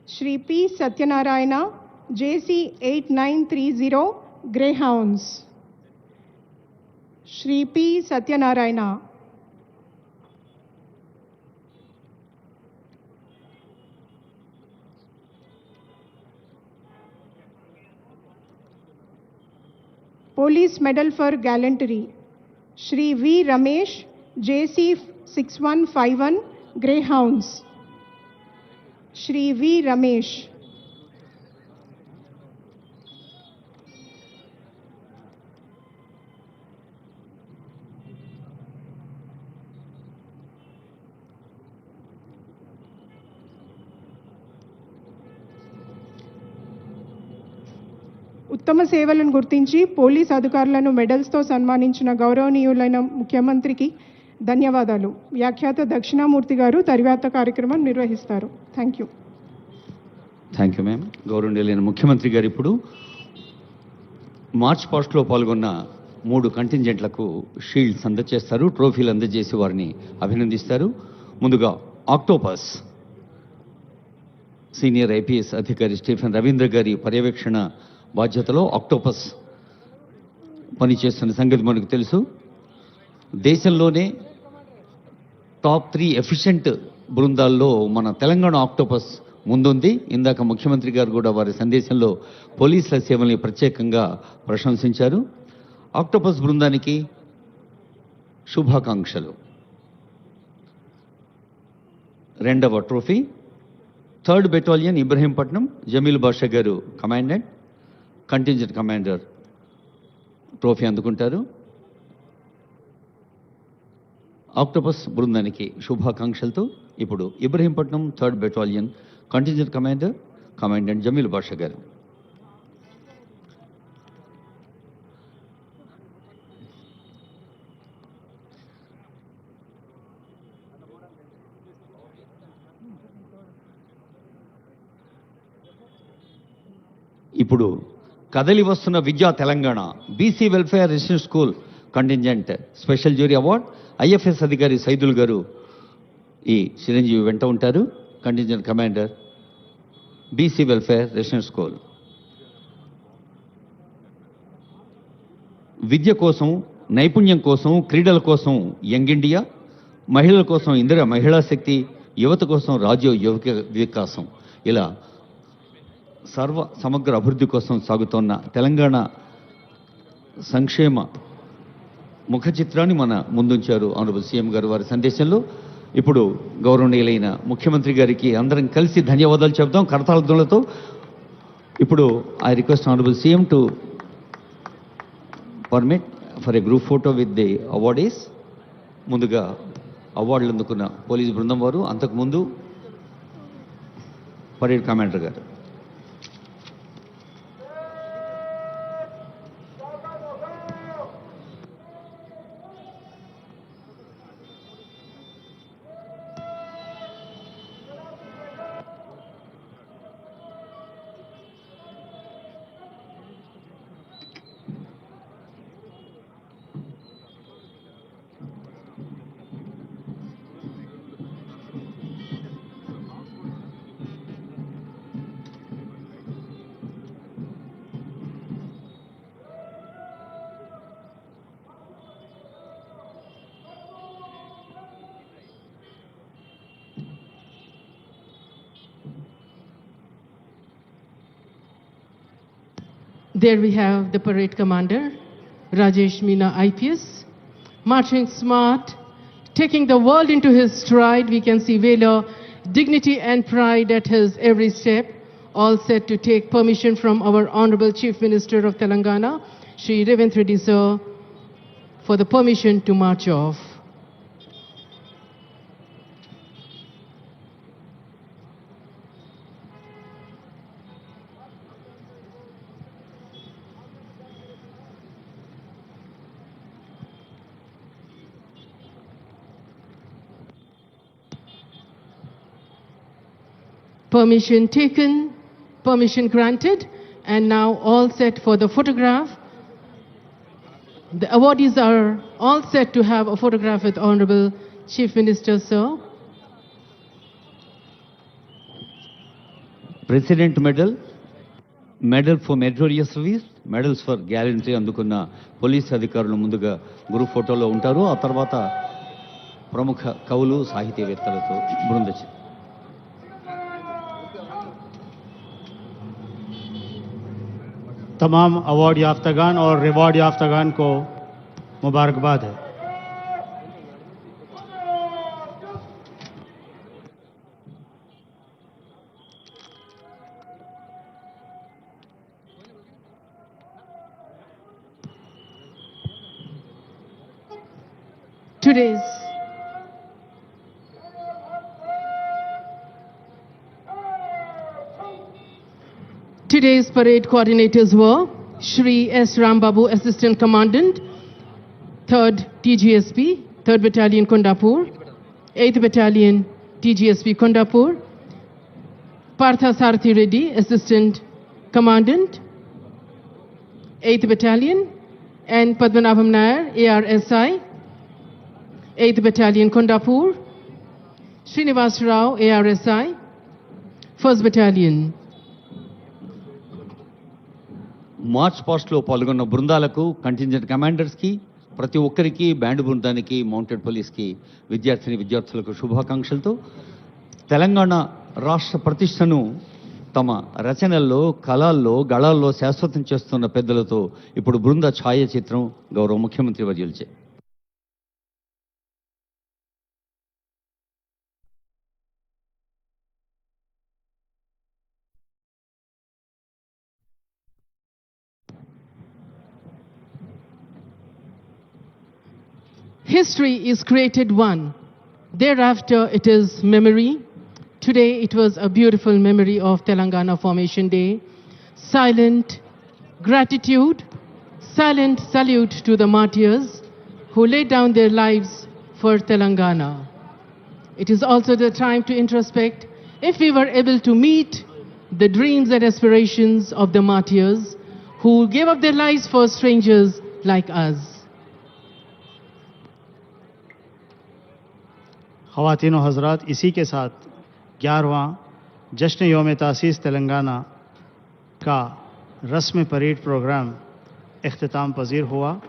Shri P. Satyanarayana, JC 8930, Greyhounds. Shri P. Satyanarayana. Police Medal for Gallantry, Shri V. Ramesh, JC 6151, Greyhounds. Shri V. Ramesh. ఉత్తమ సేవలను గుర్తించి police అధికారులను మెడల్స్తో సన్మానించిన గౌరవనీయులైన ముఖ్యమంత్రికి ధన్యవాదాలు. వ్యాఖ్యాత దక్షిణామూర్తి గారు తరువాత కార్యక్రమం నిర్వహిస్తారు. Thank you. Thank you ma'am. గౌరవనీయులైన ముఖ్యమంత్రి గారు ఇప్పుడు మార్చ్ పాస్ట్లో పాల్గొన్న 3 కంటింజెంట్లకు షీల్డ్స్ అందజేస్తారు, ట్రోఫీలు అందజేసి వారిని అభినందిస్తారు. ముందుగా ఆక్టోపస్ సీనియర్ ఐపీఎస్ అధికారి స్టీఫెన్ రవీంద్ర గారి పర్యవేక్షణ బాధ్యతలో ఆక్టోపస్ పనిచేస్తున్న సంగతి మనకు తెలుసు. దేశంలోనే టాప్ 3 ఎఫిషియెంట్ బృందాల్లో మన తెలంగాణ ఆక్టోపస్ ముందుంది. ఇందాక ముఖ్యమంత్రి గారు కూడా వారి సందేశంలో పోలీసుల సేవల్ని ప్రత్యేకంగా ప్రశంసించారు. ఆక్టోపస్ బృందానికి శుభాకాంక్షలు. రెండవ trophy 3rd battalion Ibrahimpatnam, Jameel Basha garu commandant, contingent commander trophy అందుకుంటారు. ఆక్టోపస్ బృందానికి శుభాకాంక్షలతో ఇప్పుడు Ibrahimpatnam 3rd battalion contingent commander commandant Jameel Basha garu. ఇప్పుడు కదలి వస్తున్న విద్యా Telangana BC welfare residential school contingent special jury award IFS అధికారి సైదుల్ గారు ఈ చిరంజీవి వెంట ఉంటారు. Contingent commander BC welfare residential school. విద్య కోసం, నైపుణ్యం కోసం, క్రీడల కోసం యంగ్ ఇండియా, మహిళల కోసం ఇందిరా మహిళా శక్తి, యువత కోసం రాజ్య యువక వికాసం, ఇలా సర్వ సమగ్ర అభివృద్ధి కోసం సాగుతున్న తెలంగాణ సంక్షేమ ముఖ చిత్రాన్ని మన ముందుంచారు ఆనరబుల్ సీఎం గారు వారి సందేశంలో. ఇప్పుడు గౌరవనీయులైన ముఖ్యమంత్రి గారికి అందరం కలిసి ధన్యవాదాలు చెప్తాం కరతాళధ్వనులతో. ఇప్పుడు I request honourable CM to permit for a group photo with the awardees. ముందుగా అవార్డులు అందుకున్న పోలీసు బృందం వారు, అంతకుముందు పరేడ్ కమాండర్ గారు. There we have the parade commander, Rajesh Meena IPS, marching smart, taking the world into his stride. We can see valor, dignity and pride at his every step, all set to take permission from our Honorable Chief Minister of Telangana, Shri Revanth Reddy sir, for the permission to march off. Permission taken, permission granted, and now all set for the photograph. The awardees are all set to have a photograph with Honorable Chief Minister, sir. President Medal, Medal for Meritorious Service, Medals for Gallantry అందుకున్న police అధికారులు ముందుగా group ఫోటోలో ఉంటారు. ఆ తర్వాత ప్రముఖ కవులు, సాహితీవేత్తలతో బృంద. तमाम अवार्ड याफ्तागान और रिवॉर्ड याफ्तागान को मुबारकबाद है. Today's parade coordinators were Shri S. Rambabu, Assistant Commandant, 3rd TGSP, 3rd Battalion Kondapur, 8th Battalion TGSP Kondapur, Partha Sarathi Reddy, Assistant Commandant, 8th Battalion, and Padmanabham Nair, ARSI, 8th Battalion Kondapur, Srinivas Rao, ARSI, 1st Battalion. March పాస్ట్లో పాల్గొన్న బృందాలకు, contingent కమాండర్స్కి, ప్రతి ఒక్కరికి, band బృందానికి, mounted పోలీస్కి, విద్యార్థులకు శుభాకాంక్షలతో తెలంగాణ రాష్ట్ర ప్రతిష్టను తమ రచనల్లో, కళల్లో, గళాల్లో శాశ్వతం చేస్తున్న పెద్దలతో ఇప్పుడు బృంద ఛాయాచిత్రం గౌరవ ముఖ్యమంత్రి వర్యులచే. History is created one. Thereafter, it is memory. Today, it was a beautiful memory of Telangana Formation Day. Silent gratitude, silent salute to the martyrs who laid down their lives for Telangana. It is also the time to introspect if we were able to meet the dreams and aspirations of the martyrs who gave up their lives for strangers like us. ख़वातीन व हज़रात, इसी के साथ 11वां जश्न योम तासीस तेलंगाना का रस्म parade programme इख्तिताम पजीर हुआ।